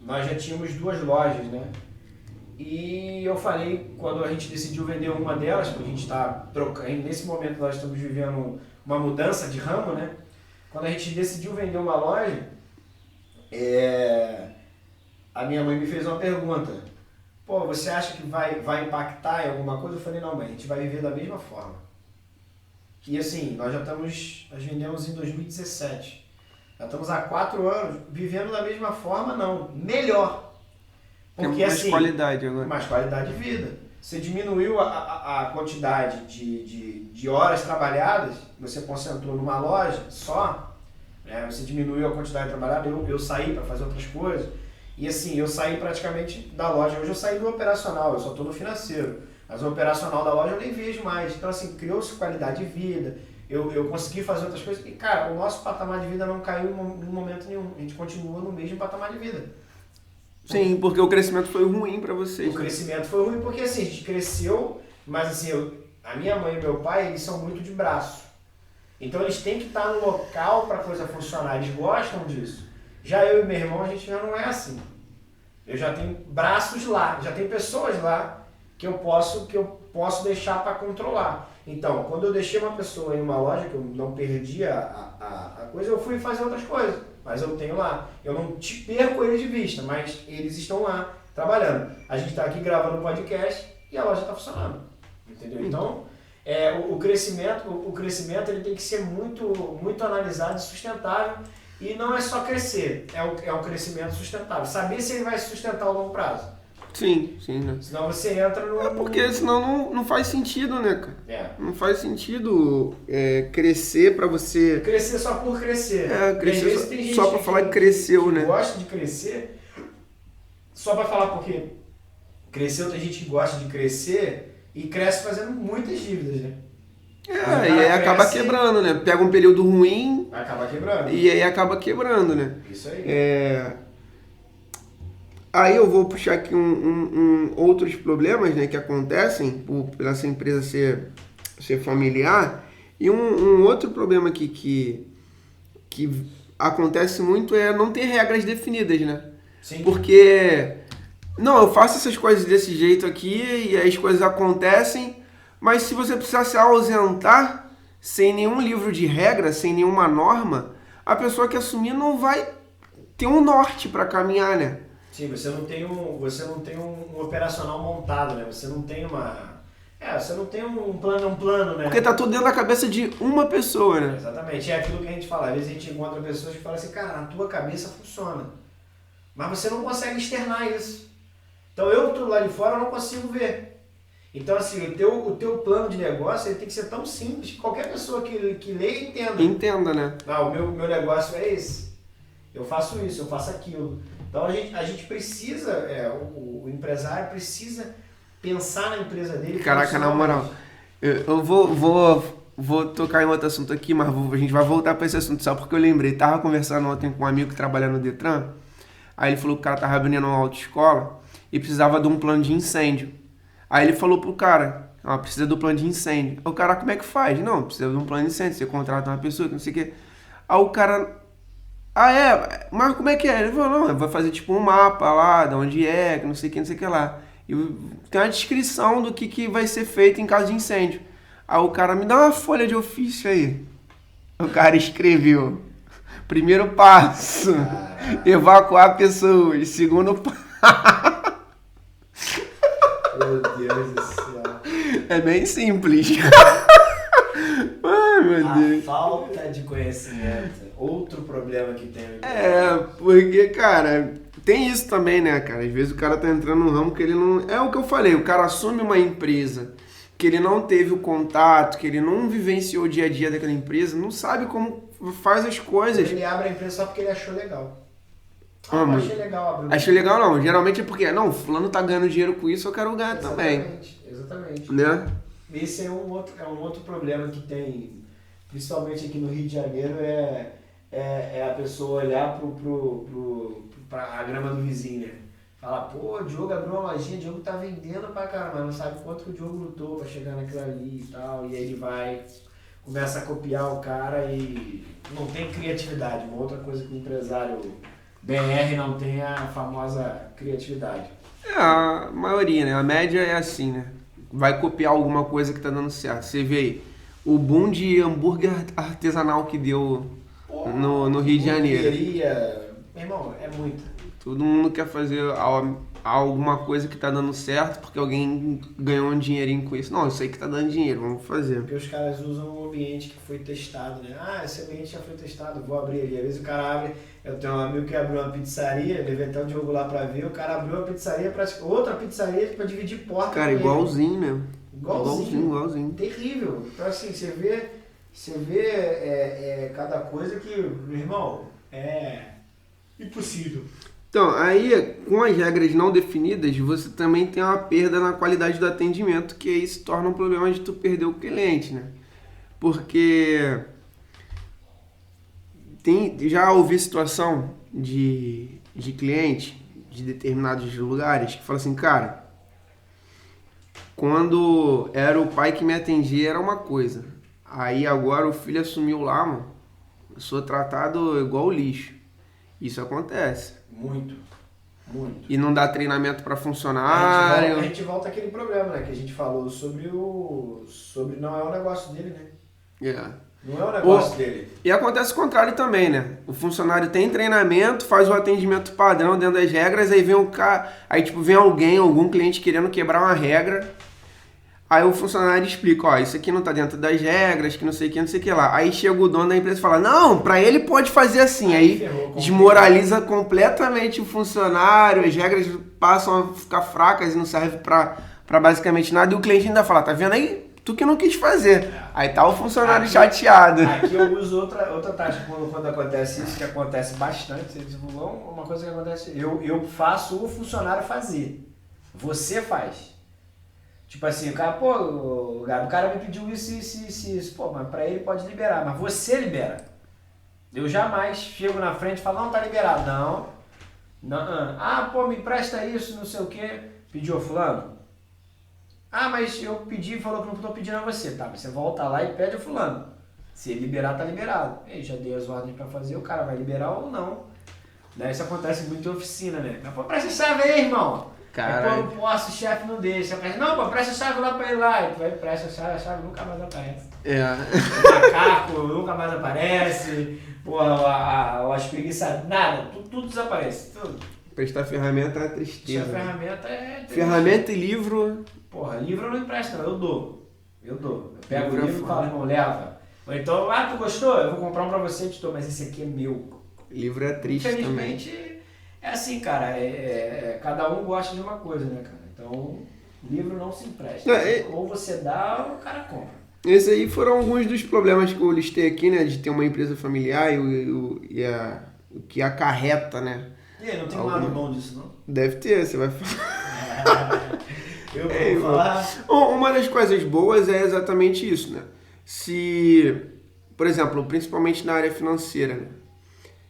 nós já tínhamos 2 lojas, né? E eu falei, quando a gente decidiu vender uma delas, porque a gente está trocando, nesse momento nós estamos vivendo uma mudança de ramo, né? Quando a gente decidiu vender uma loja, a minha mãe me fez uma pergunta. Pô, você acha que vai impactar em alguma coisa? Eu falei, não, mãe, a gente vai viver da mesma forma. E assim, nós vendemos em 2017. Já estamos há 4 anos vivendo da mesma forma, não, melhor. Porque tem mais assim, qualidade agora. Mais qualidade de vida. Você diminuiu a quantidade de horas trabalhadas, você concentrou numa loja só, né? Você diminuiu a quantidade trabalhada, eu saí para fazer outras coisas. E assim, eu saí praticamente da loja. Hoje eu saí do operacional, eu só estou no financeiro. Mas o operacional da loja eu nem vejo mais. Então assim, criou-se qualidade de vida, eu consegui fazer outras coisas. E cara, o nosso patamar de vida não caiu em momento nenhum. A gente continua no mesmo patamar de vida. Sim, porque o crescimento foi ruim para vocês. O crescimento foi ruim porque assim, a gente cresceu, mas assim, a minha mãe e meu pai, eles são muito de braço. Então eles têm que estar no local para a coisa funcionar, eles gostam disso. Já eu e meu irmão, a gente já não é assim. Eu já tenho braços lá, já tenho pessoas lá que eu posso deixar para controlar. Então, quando eu deixei uma pessoa em uma loja que eu não perdi a coisa, eu fui fazer outras coisas. Mas eu tenho lá. Eu não perco eles de vista, mas eles estão lá trabalhando. A gente está aqui gravando o podcast e a loja está funcionando. Entendeu? Então, o crescimento ele tem que ser muito, muito analisado e sustentável. E não é só crescer, é um crescimento sustentável. Saber se ele vai se sustentar ao longo prazo. Sim, né? Senão você entra no... porque senão não faz sentido, né, cara? Não faz sentido crescer pra você... Crescer só por crescer. Crescer só pra falar que cresceu, né? Gosta de crescer só pra falar porque cresceu, tem gente que gosta de crescer e cresce fazendo muitas dívidas, né? E aí acaba quebrando, né? Pega um período ruim... Acaba quebrando. E aí acaba quebrando, né? Isso aí. Aí eu vou puxar aqui outros problemas, né, que acontecem por essa empresa ser familiar. E um outro problema que acontece muito é não ter regras definidas, né? Sim. Porque, não, eu faço essas coisas desse jeito aqui e as coisas acontecem, mas se você precisar se ausentar sem nenhum livro de regra, sem nenhuma norma, a pessoa que assumir não vai ter um norte para caminhar, né? Sim, você não tem um operacional montado, né? Você não tem você não tem um plano, né? Porque tá tudo dentro da cabeça de uma pessoa, né? Exatamente, é aquilo que a gente fala. Às vezes a gente encontra pessoas que falam assim, cara, na tua cabeça funciona. Mas você não consegue externar isso. Então eu que estou lá de fora, eu não consigo ver. Então assim, o teu plano de negócio ele tem que ser tão simples que qualquer pessoa que lê entenda. Entenda, né? Não, o meu negócio é esse. Eu faço isso, eu faço aquilo. Então a gente precisa, o empresário precisa pensar na empresa dele. Caraca, na moral, eu vou tocar em outro assunto aqui, mas a gente vai voltar para esse assunto só porque eu lembrei. Tava conversando ontem com um amigo que trabalha no Detran, aí ele falou que o cara tava abrindo uma autoescola e precisava de um plano de incêndio. Aí ele falou pro cara, precisa do plano de incêndio. Aí o cara, como é que faz? Não, precisa de um plano de incêndio, você contrata uma pessoa, que não sei o quê. Aí o cara... mas como é que é? Ele falou, não, vai fazer tipo um mapa lá, de onde é, que não sei o que, não sei o que lá. E tem uma descrição do que vai ser feito em caso de incêndio. Aí o cara, me dá uma folha de ofício aí. O cara escreveu, primeiro passo, evacuar pessoas. Segundo passo... Meu Deus do céu. É bem simples. Ai, meu Deus. A falta de conhecimento. Outro problema que tem. Porque, cara, tem isso também, né, cara? Às vezes o cara tá entrando num ramo que ele não... É o que eu falei, o cara assume uma empresa que ele não teve o contato, que ele não vivenciou o dia a dia daquela empresa, não sabe como faz as coisas. Ele abre a empresa só porque ele achou legal. Achei legal abrir. Achei legal não, geralmente é porque, não, fulano tá ganhando dinheiro com isso, eu quero ganhar também. exatamente. Né? Esse é um outro problema que tem, principalmente aqui no Rio de Janeiro, é a pessoa olhar pra a grama do vizinho, né? Falar, pô, o Diogo abriu uma lojinha, o Diogo tá vendendo pra caramba, mas não sabe quanto que o Diogo lutou pra chegar naquilo ali e tal, e aí ele começa a copiar o cara e não tem criatividade. Uma outra coisa que o empresário BR não tem é a famosa criatividade. É, a maioria, né? A média é assim, né? Vai copiar alguma coisa que tá dando certo. Você vê aí, o boom de hambúrguer artesanal que deu no Rio de Janeiro. Meu irmão, é muito. Todo mundo quer fazer alguma coisa que tá dando certo porque alguém ganhou um dinheirinho com isso. Não, isso aí que tá dando dinheiro, vamos fazer. Porque os caras usam um ambiente que foi testado, né? Ah, esse ambiente já foi testado, vou abrir ali. Às vezes o cara abre, eu tenho um amigo que abriu uma pizzaria, levei até o Diogo lá pra ver, o cara abriu uma pizzaria, outra pizzaria pra dividir porta. Cara, igualzinho mesmo. Igualzinho. Terrível. Então assim, você vê cada coisa que, meu irmão, é impossível. Então, aí, com as regras não definidas, você também tem uma perda na qualidade do atendimento, que aí se torna um problema de tu perder o cliente, né? Porque já ouvi situação de cliente de determinados lugares que fala assim, cara, quando era o pai que me atendia era uma coisa, aí agora o filho assumiu lá, mano, eu sou tratado igual lixo. Isso acontece. Muito. E não dá treinamento para funcionário. A gente volta àquele problema, né? Que a gente falou sobre não é o negócio dele, né? Não é o negócio dele. E acontece o contrário também, né? O funcionário tem treinamento, faz o atendimento padrão dentro das regras, aí vem vem algum cliente querendo quebrar uma regra. Aí o funcionário explica, ó, isso aqui não tá dentro das regras, que não sei o que lá. Aí chega o dono da empresa e fala, não, pra ele pode fazer assim. Aí desmoraliza completamente o funcionário, as regras passam a ficar fracas e não servem pra basicamente nada. E o cliente ainda fala, tá vendo aí? Tu que não quis fazer. Aí tá o funcionário chateado. Aqui eu uso outra tática quando acontece isso, que acontece bastante. Uma coisa que acontece, eu faço o funcionário fazer. Você faz. Tipo assim, o cara, pô, o cara me pediu isso, pô, mas pra ele pode liberar, mas você libera. Eu jamais chego na frente e falo, não, tá liberado. Não. Ah, pô, me empresta isso, não sei o quê. Pediu fulano? Ah, mas eu pedi e falou que não tô pedindo a você. Tá, mas você volta lá e pede ao fulano. Se ele liberar, tá liberado. Ele já dei as ordens pra fazer, o cara vai liberar ou não. Daí isso acontece muito em oficina, né? Mas pô, presta essa chave aí, irmão. Pô, não posso, o chefe não deixa. Não, pô, presta a chave lá pra ele lá. E tu vai, presta a chave nunca mais aparece. O macaco nunca mais aparece. Pô, as preguiças, nada, tudo desaparece. Tudo. Prestar ferramenta é tristeza. Prestar ferramenta é triste. Ferramenta e livro. Porra, livro eu não empresto, não, eu dou. Eu pego o livro e falo, irmão, leva. Ou então, tu gostou? Eu vou comprar um pra você e te dou, mas esse aqui é meu. Livro é triste também. Infelizmente, é assim, cara, cada um gosta de uma coisa, né, cara? Então, livro não se empresta. Ou você dá ou o cara compra. Esses aí foram alguns dos problemas que eu listei aqui, né? De ter uma empresa familiar e o que acarreta, né? E aí, não tem um lado bom disso, não? Deve ter, você vai falar. Eu vou falar. Uma das coisas boas é exatamente isso, né? Se, por exemplo, principalmente na área financeira,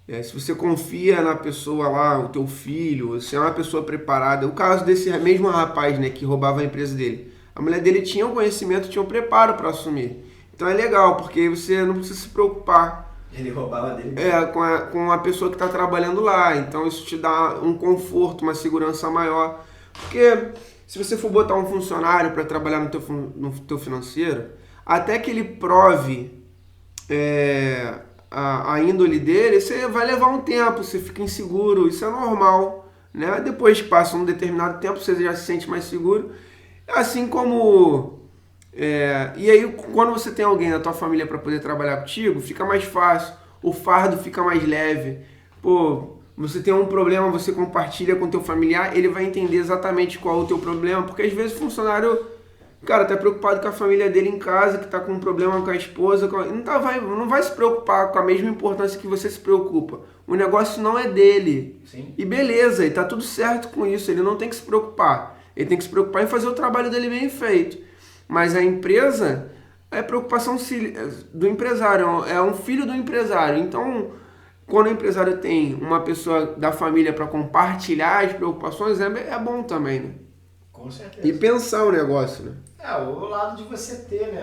né? Se você confia na pessoa lá, o teu filho, você é uma pessoa preparada. O caso desse mesmo rapaz, né, que roubava a empresa dele. A mulher dele tinha um conhecimento, tinha um preparo para assumir. Então é legal, porque você não precisa se preocupar. Ele roubava dele? Com a pessoa que está trabalhando lá. Então isso te dá um conforto, uma segurança maior. Porque se você for botar um funcionário para trabalhar no teu financeiro, até que ele prove a índole dele, você vai levar um tempo, você fica inseguro, isso é normal, né? Depois que passa um determinado tempo, você já se sente mais seguro. Assim como... e aí, quando você tem alguém na tua família para poder trabalhar contigo, fica mais fácil, o fardo fica mais leve. Pô, você tem um problema, você compartilha com o teu familiar, ele vai entender exatamente qual é o teu problema, porque às vezes o funcionário, cara, tá preocupado com a família dele em casa, que tá com um problema com a esposa, não vai se preocupar com a mesma importância que você se preocupa. O negócio não é dele. Sim. E beleza, e tá tudo certo com isso, ele não tem que se preocupar. Ele tem que se preocupar em fazer o trabalho dele bem feito. Mas a empresa é preocupação do empresário, é um filho do empresário. Então, quando o empresário tem uma pessoa da família para compartilhar as preocupações, é bom também, né? Com certeza. E pensar o negócio, né? O lado de você ter, né?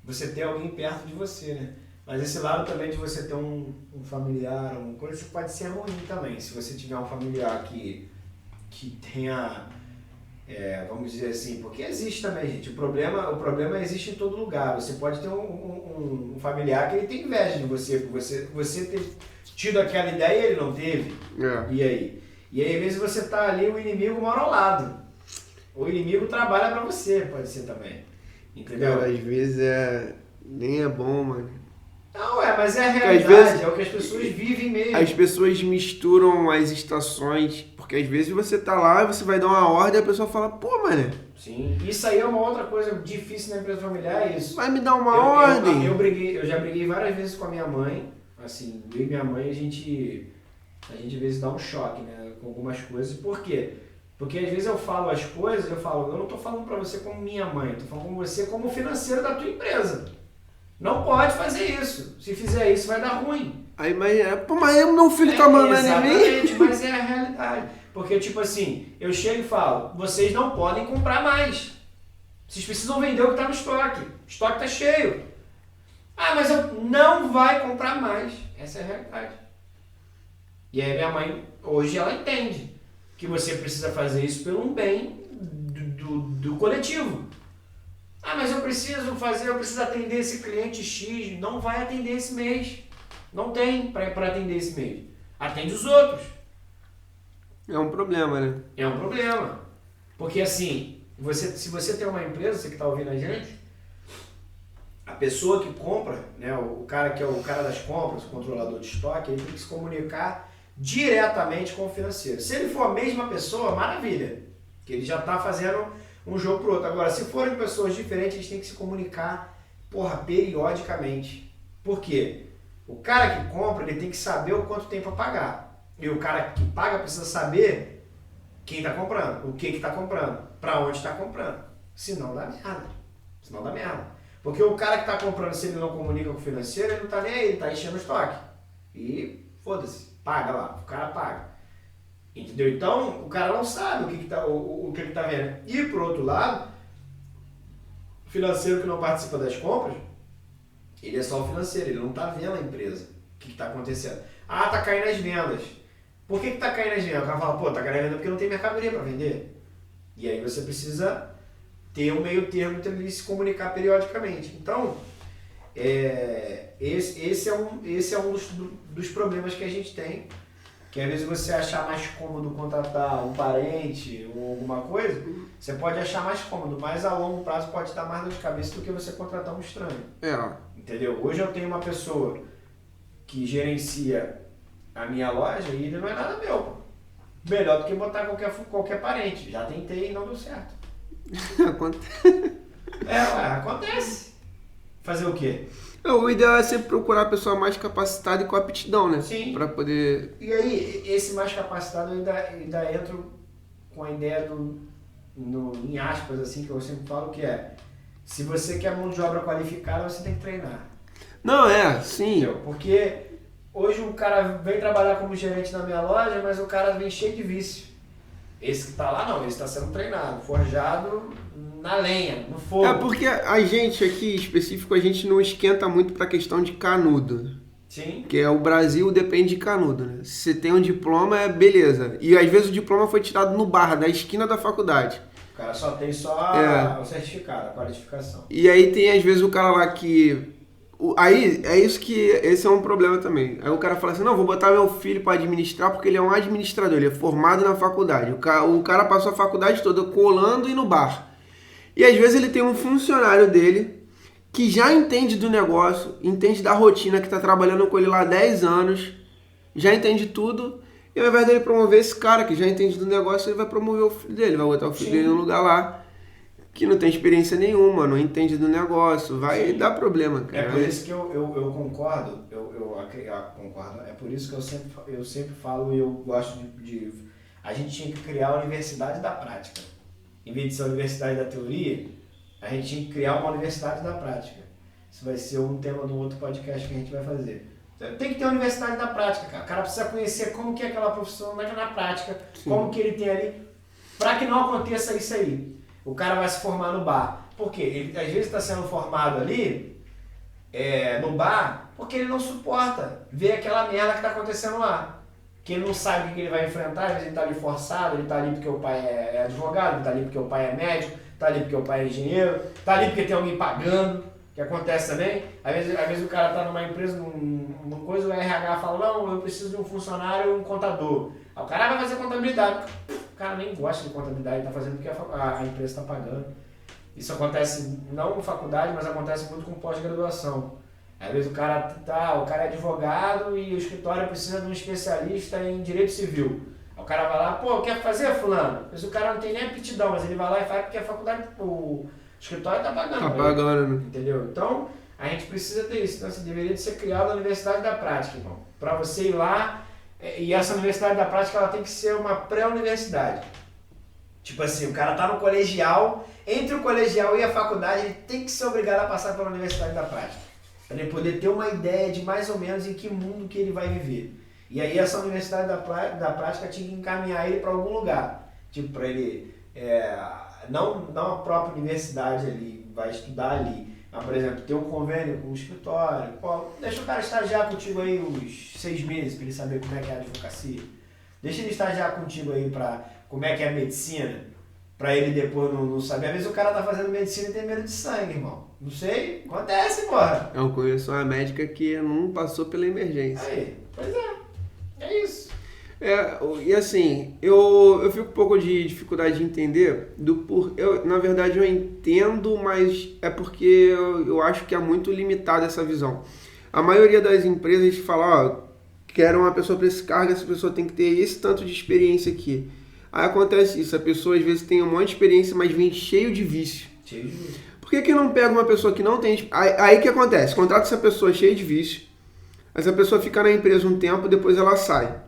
Você ter alguém perto de você, né? Mas esse lado também de você ter um familiar, uma coisa, isso pode ser ruim também. Se você tiver um familiar que tenha, vamos dizer assim, porque existe também, gente. O problema existe em todo lugar. Você pode ter um familiar que ele tem inveja de você, por você ter tido aquela ideia e ele não teve. E aí? E aí, às vezes você tá ali, o inimigo mora ao lado. O inimigo trabalha pra você, pode ser também. Entendeu? Cara, às vezes nem é bom, mano. Não, mas é a realidade, é o que as pessoas vivem mesmo. As pessoas misturam as estações, porque às vezes você tá lá, você vai dar uma ordem e a pessoa fala, pô, mano. Sim, isso aí é uma outra coisa difícil na empresa familiar, é isso. Vai me dar uma ordem. Eu já briguei várias vezes com a minha mãe, assim, eu e minha mãe, a gente às vezes dá um choque, né, com algumas coisas. Por quê? Porque às vezes eu falo as coisas, eu não tô falando pra você como minha mãe, eu tô falando com você como financeiro da tua empresa. Não pode fazer isso. Se fizer isso, vai dar ruim. Aí, mas o meu filho tá mandando em mim. Exatamente, mas é a realidade. Porque, tipo assim, eu chego e falo, vocês não podem comprar mais. Vocês precisam vender o que tá no estoque. O estoque tá cheio. Ah, mas eu não vai comprar mais. Essa é a realidade. E aí minha mãe, hoje ela entende que você precisa fazer isso pelo bem do coletivo. Ah, mas eu preciso atender esse cliente X. Não vai atender esse mês. Não tem para atender esse mês. Atende os outros. É um problema, né? É um problema. Porque assim, se você tem uma empresa, você que está ouvindo a gente, a pessoa que compra, né, o cara que é o cara das compras, o controlador de estoque, ele tem que se comunicar diretamente com o financeiro. Se ele for a mesma pessoa, maravilha. Que ele já está fazendo um jogo pro outro. Agora, se forem pessoas diferentes, eles têm que se comunicar, periodicamente. Por quê? O cara que compra, ele tem que saber o quanto tem para pagar. E o cara que paga precisa saber quem está comprando, o que está comprando, para onde está comprando. Senão dá merda. Porque o cara que está comprando, se ele não comunica com o financeiro, ele não está nem aí, ele está enchendo o estoque. E foda-se, paga lá, o cara paga. Entendeu? Então, o cara não sabe o que ele está vendo. E, por outro lado, o financeiro que não participa das compras, ele é só o financeiro, ele não está vendo a empresa. O que está acontecendo? Ah, está caindo as vendas. Por que está caindo as vendas? O cara fala, está caindo as vendas porque não tem mercadoria para vender. E aí você precisa ter um meio termo entre eles se comunicar periodicamente. Então, esse é um dos problemas que a gente tem. Que às vezes você achar mais cômodo contratar um parente ou alguma coisa, você pode achar mais cômodo, mas a longo prazo pode dar mais dor de cabeça do que você contratar um estranho. Entendeu? Hoje eu tenho uma pessoa que gerencia a minha loja e ele não é nada meu. Pô. Melhor do que botar qualquer parente. Já tentei e não deu certo. Acontece. Fazer o quê? O ideal é sempre procurar a pessoa mais capacitada e com aptidão, né? Sim. Pra poder... E aí, esse mais capacitado ainda entra com a ideia em aspas, assim, que eu sempre falo, que é, se você quer mão de obra qualificada, você tem que treinar. Não, sim. Entendeu? Porque hoje o cara vem trabalhar como gerente na minha loja, mas o cara vem cheio de vício. Esse que tá lá não, ele está sendo treinado, forjado na lenha, no fogo. Porque a gente aqui, específico, a gente não esquenta muito pra questão de canudo. Sim. Que o Brasil depende de canudo, né? Se você tem um diploma, beleza. E às vezes o diploma foi tirado no bar, da esquina da faculdade. O cara só tem o certificado, a qualificação. E aí tem às vezes o cara lá que... Aí é isso que... Esse é um problema também. Aí o cara fala assim, não, vou botar meu filho pra administrar porque ele é um administrador, ele é formado na faculdade. O cara passou a faculdade toda colando e no bar. E às vezes ele tem um funcionário dele que já entende do negócio, entende da rotina, que está trabalhando com ele lá há 10 anos, já entende tudo, e ao invés dele promover esse cara que já entende do negócio, ele vai promover o filho dele, vai botar o filho dele num lugar lá que não tem experiência nenhuma, não entende do negócio, vai dar problema, cara. É por isso que eu concordo, eu concordo, é por isso que eu sempre falo e eu gosto de a gente tinha que criar a universidade da prática. Em vez de ser a universidade da teoria, a gente tinha que criar uma universidade da prática. Isso vai ser um tema de um outro podcast que a gente vai fazer. Tem que ter uma universidade da prática, cara. O cara precisa conhecer como que é aquela profissão na prática, sim, como que ele tem ali, para que não aconteça isso aí. O cara vai se formar no bar. Por quê? Ele às vezes está sendo formado ali, no bar, porque ele não suporta ver aquela merda que está acontecendo lá. Que ele não sabe o que ele vai enfrentar, às vezes ele está ali forçado, ele está ali porque o pai é advogado, ele está ali porque o pai é médico, está ali porque o pai é engenheiro, está ali porque tem alguém pagando, que acontece também. Às vezes o cara está numa empresa, numa coisa, o RH fala, não, eu preciso de um funcionário, um contador. Aí o cara vai fazer contabilidade. O cara nem gosta de contabilidade, ele está fazendo porque a empresa está pagando. Isso acontece não com faculdade, mas acontece muito com pós-graduação. Às vezes o cara é advogado e o escritório precisa de um especialista em direito civil. Aí o cara vai lá, pô, quer fazer, fulano? Mas o cara não tem nem aptidão, mas ele vai lá e faz porque a faculdade, o escritório está pagando. Tá pagando, né? Entendeu? Então, a gente precisa ter isso. Então, assim, deveria ser criada a Universidade da Prática, irmão. Para você ir lá, e essa Universidade da Prática, ela tem que ser uma pré-universidade. Tipo assim, o cara tá no colegial, entre o colegial e a faculdade, ele tem que ser obrigado a passar pela Universidade da Prática. Para ele poder ter uma ideia de mais ou menos em que mundo que ele vai viver. E aí essa Universidade da Prática tinha que encaminhar ele para algum lugar. Tipo, para ele, não a própria universidade ali, vai estudar ali. Mas, por exemplo, ter um convênio com o escritório. Pô, deixa o cara estagiar contigo aí uns 6 meses para ele saber como é que é a advocacia. Deixa ele estagiar contigo aí para como é que é a medicina, para ele depois não saber. Às vezes o cara tá fazendo medicina e tem medo de sangue, irmão. Não sei, acontece, porra. Eu conheço uma médica que não passou pela emergência. Aí, pois é isso. E assim, eu fico com um pouco de dificuldade de entender na verdade eu entendo, mas é porque eu acho que é muito limitada essa visão. A maioria das empresas fala, quero uma pessoa para esse cargo, essa pessoa tem que ter esse tanto de experiência aqui. Aí acontece isso, a pessoa às vezes tem um monte de experiência, mas vem cheio de vício. Por que não pega uma pessoa que não tem... Aí que acontece? Contrata essa pessoa cheia de vício, essa pessoa fica na empresa um tempo, depois ela sai.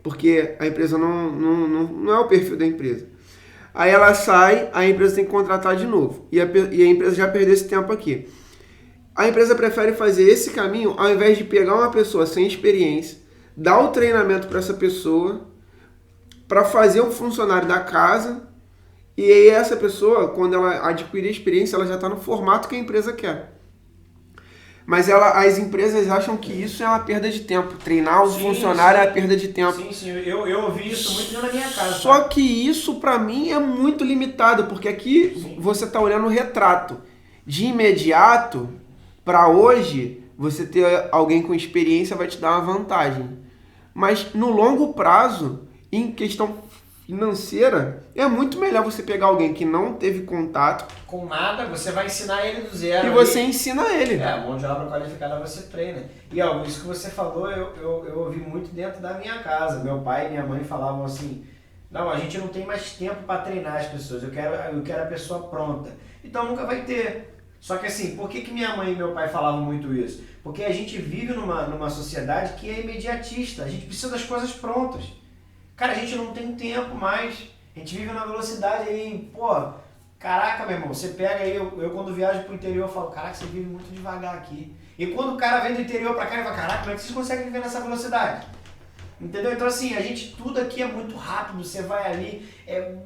Porque a empresa não é o perfil da empresa. Aí ela sai, a empresa tem que contratar de novo. E a empresa já perdeu esse tempo aqui. A empresa prefere fazer esse caminho ao invés de pegar uma pessoa sem experiência, dar o treinamento para essa pessoa, para fazer um funcionário da casa, e aí essa pessoa, quando ela adquirir a experiência, ela já está no formato que a empresa quer. Mas as empresas acham que isso é uma perda de tempo. Treinar os funcionários é a perda de tempo. Sim. Eu ouvi isso muito na minha casa. Só que isso, para mim, é muito limitado, porque aqui você está olhando o retrato. De imediato, para hoje, você ter alguém com experiência vai te dar uma vantagem. Mas no longo prazo, em questão financeira, é muito melhor você pegar alguém que não teve contato com nada, você vai ensinar ele do zero. E você ensina ele. Mão de obra qualificada você treina. E isso que você falou, eu ouvi muito dentro da minha casa. Meu pai e minha mãe falavam assim, não, a gente não tem mais tempo para treinar as pessoas, eu quero a pessoa pronta. Então nunca vai ter. Só que assim, por que minha mãe e meu pai falavam muito isso? Porque a gente vive numa sociedade que é imediatista, a gente precisa das coisas prontas. Cara, a gente não tem tempo mais, a gente vive na velocidade aí, caraca, meu irmão, você pega aí, eu quando viajo pro interior, eu falo, caraca, você vive muito devagar aqui. E quando o cara vem do interior pra cá, ele fala, caraca, como é que vocês conseguem viver nessa velocidade? Entendeu? Então assim, tudo aqui é muito rápido, você vai ali,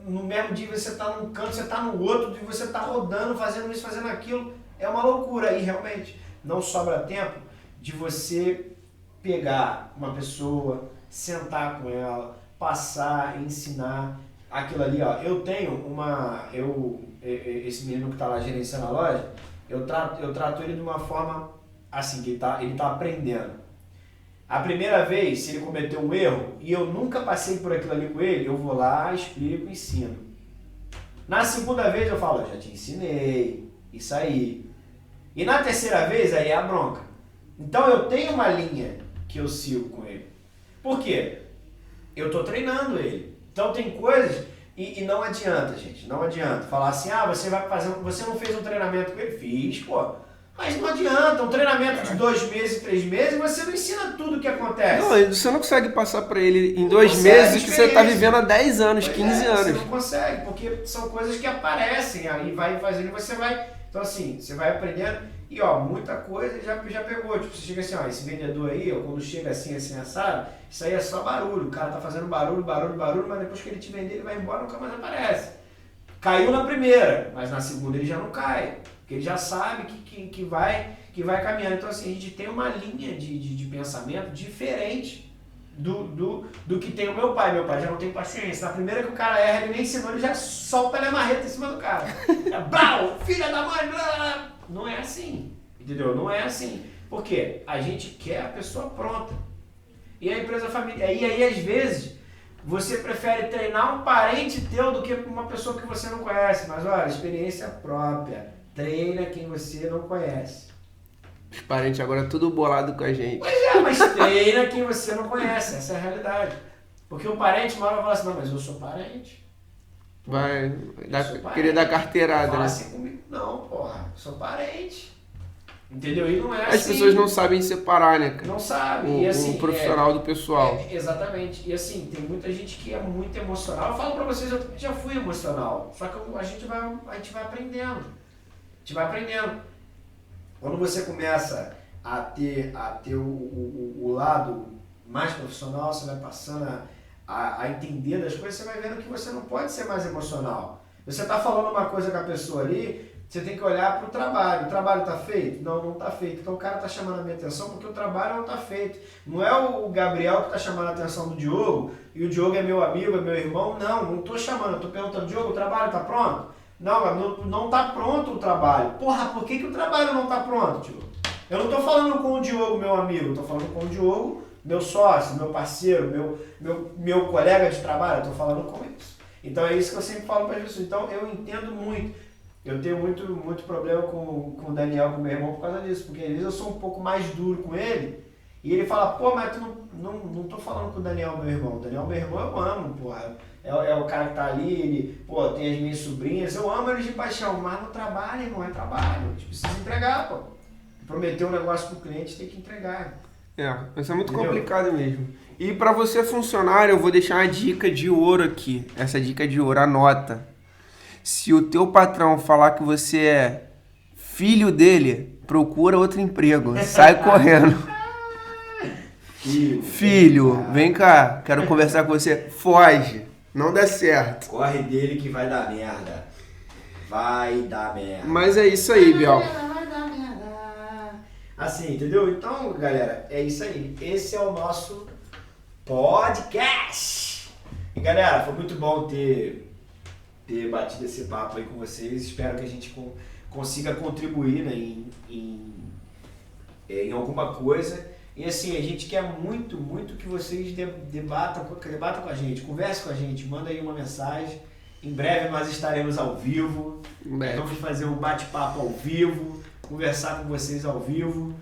no mesmo dia você tá num canto, você tá no outro, e você tá rodando, fazendo isso, fazendo aquilo, é uma loucura aí, realmente. Não sobra tempo de você pegar uma pessoa, sentar com ela, passar, ensinar aquilo ali, ó. Eu tenho esse menino que tá lá gerenciando a loja, eu trato ele de uma forma assim, que ele tá aprendendo. A primeira vez, se ele cometeu um erro, e eu nunca passei por aquilo ali com ele, eu vou lá, explico, ensino. Na segunda vez eu falo, já te ensinei, isso aí. E na terceira vez, aí é a bronca. Então eu tenho uma linha que eu sigo com ele. Por quê? Eu estou treinando ele. Então tem coisas, e não adianta, gente, não adianta falar assim, você não fez um treinamento com ele? Fiz, Mas não adianta, um treinamento de 2 meses, 3 meses, você não ensina tudo o que acontece. Não, você não consegue passar pra ele em 2 meses que você tá vivendo há 10 anos, 15 anos. Você não consegue, porque são coisas que aparecem, aí vai fazendo e você vai... Então assim, você vai aprendendo e ó, muita coisa já pegou. Tipo, você chega assim, ó, esse vendedor aí, ó, quando chega assim assado, isso aí é só barulho. O cara tá fazendo barulho, mas depois que ele te vender, ele vai embora e nunca mais aparece. Caiu na primeira, mas na segunda ele já não cai. Porque ele já sabe que vai caminhando. Então assim, a gente tem uma linha de pensamento diferente do que tem o meu pai. Meu pai já não tem paciência. Na primeira que o cara erra, ele nem ensinou, ele já solta a marreta em cima do cara. É brau, filha da mãe, blá, blá. Não é assim, entendeu? Não é assim. Por quê? A gente quer a pessoa pronta. E a empresa familiar. E aí, às vezes, você prefere treinar um parente teu do que uma pessoa que você não conhece. Mas olha, experiência própria. Treina quem você não conhece. Os parentes agora tudo bolado com a gente. Pois é, mas treina quem você não conhece. Essa é a realidade. Porque o parente uma hora vai falar assim, não, mas eu sou parente. Vai querer dar carteirada, fala né? assim comigo. Não, porra, sou parente. Entendeu? E não é As assim. pessoas não sabem separar, né, cara? Não sabem. E assim, o profissional do pessoal. Exatamente. E assim, tem muita gente que é muito emocional. Eu falo pra vocês, eu já fui emocional. Só que a gente vai aprendendo. A gente vai aprendendo. Quando você começa a ter o lado mais profissional, você vai passando a entender das coisas, você vai vendo que você não pode ser mais emocional. Você está falando uma coisa com a pessoa ali, você tem que olhar para o trabalho. O trabalho está feito? Não, não está feito. Então o cara está chamando a minha atenção porque o trabalho não está feito. Não é o Gabriel que está chamando a atenção do Diogo e o Diogo é meu amigo, é meu irmão. Não estou chamando. Eu estou perguntando, Diogo, o trabalho está pronto? Não está pronto o trabalho. Porra, por que o trabalho não está pronto, Diogo? Eu não estou falando com o Diogo, meu amigo. Estou falando com o Diogo, meu sócio, meu parceiro, meu colega de trabalho. Estou falando com isso. Então é isso que eu sempre falo para as pessoas. Então eu entendo muito. Eu tenho muito problema com o Daniel, com o meu irmão, por causa disso. Porque às vezes eu sou um pouco mais duro com ele. E ele fala, pô, mas tu não tô falando com o Daniel, meu irmão. O Daniel, meu irmão, eu amo, porra. É o cara que tá ali, ele, pô, tem as minhas sobrinhas. Eu amo eles de paixão, mas no trabalho, irmão, é trabalho. A gente precisa entregar, pô. Prometer um negócio pro cliente, tem que entregar. Isso é muito complicado mesmo. E para você funcionário, eu vou deixar uma dica de ouro aqui. Essa dica de ouro, anota. Se o teu patrão falar que você é filho dele, procura outro emprego. Sai correndo. Filho, vem cá, quero conversar com você. Foge, não dá certo. Corre dele que vai dar merda. Vai dar merda. Mas é isso aí, Biel. Vai dar merda. Assim, entendeu? Então, galera, é isso aí. Esse é o nosso podcast. E galera, foi muito bom ter batido esse papo aí com vocês. Espero que a gente consiga contribuir, né, em alguma coisa. E assim, a gente quer muito que vocês debatam com a gente, conversem com a gente, manda aí uma mensagem. Em breve nós estaremos ao vivo. Vamos fazer um bate-papo ao vivo, conversar com vocês ao vivo.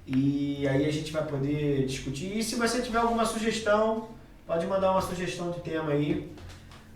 E aí a gente vai poder discutir. E se você tiver alguma sugestão, pode mandar uma sugestão de tema aí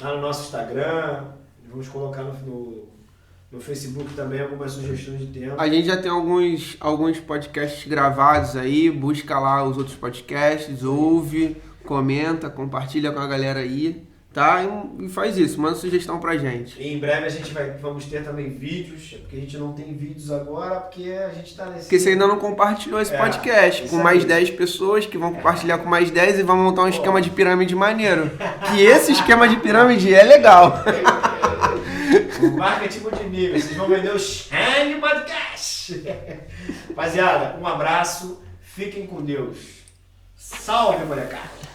lá no nosso Instagram. Vamos colocar no Facebook também algumas sugestões de tema. A gente já tem alguns podcasts gravados aí, busca lá os outros podcasts, ouve, comenta, compartilha com a galera aí, tá? E faz isso, manda sugestão pra gente. E em breve a gente vamos ter também vídeos, porque a gente não tem vídeos agora, porque a gente tá nesse... Porque você ainda não compartilhou esse podcast com mais 10 pessoas que vão compartilhar com mais 10 e vão montar um esquema de pirâmide maneiro. Que esse esquema de pirâmide é legal. O marketing multinível, vocês vão vender o Shine Podcast. Rapaziada, um abraço, fiquem com Deus. Salve, molecada!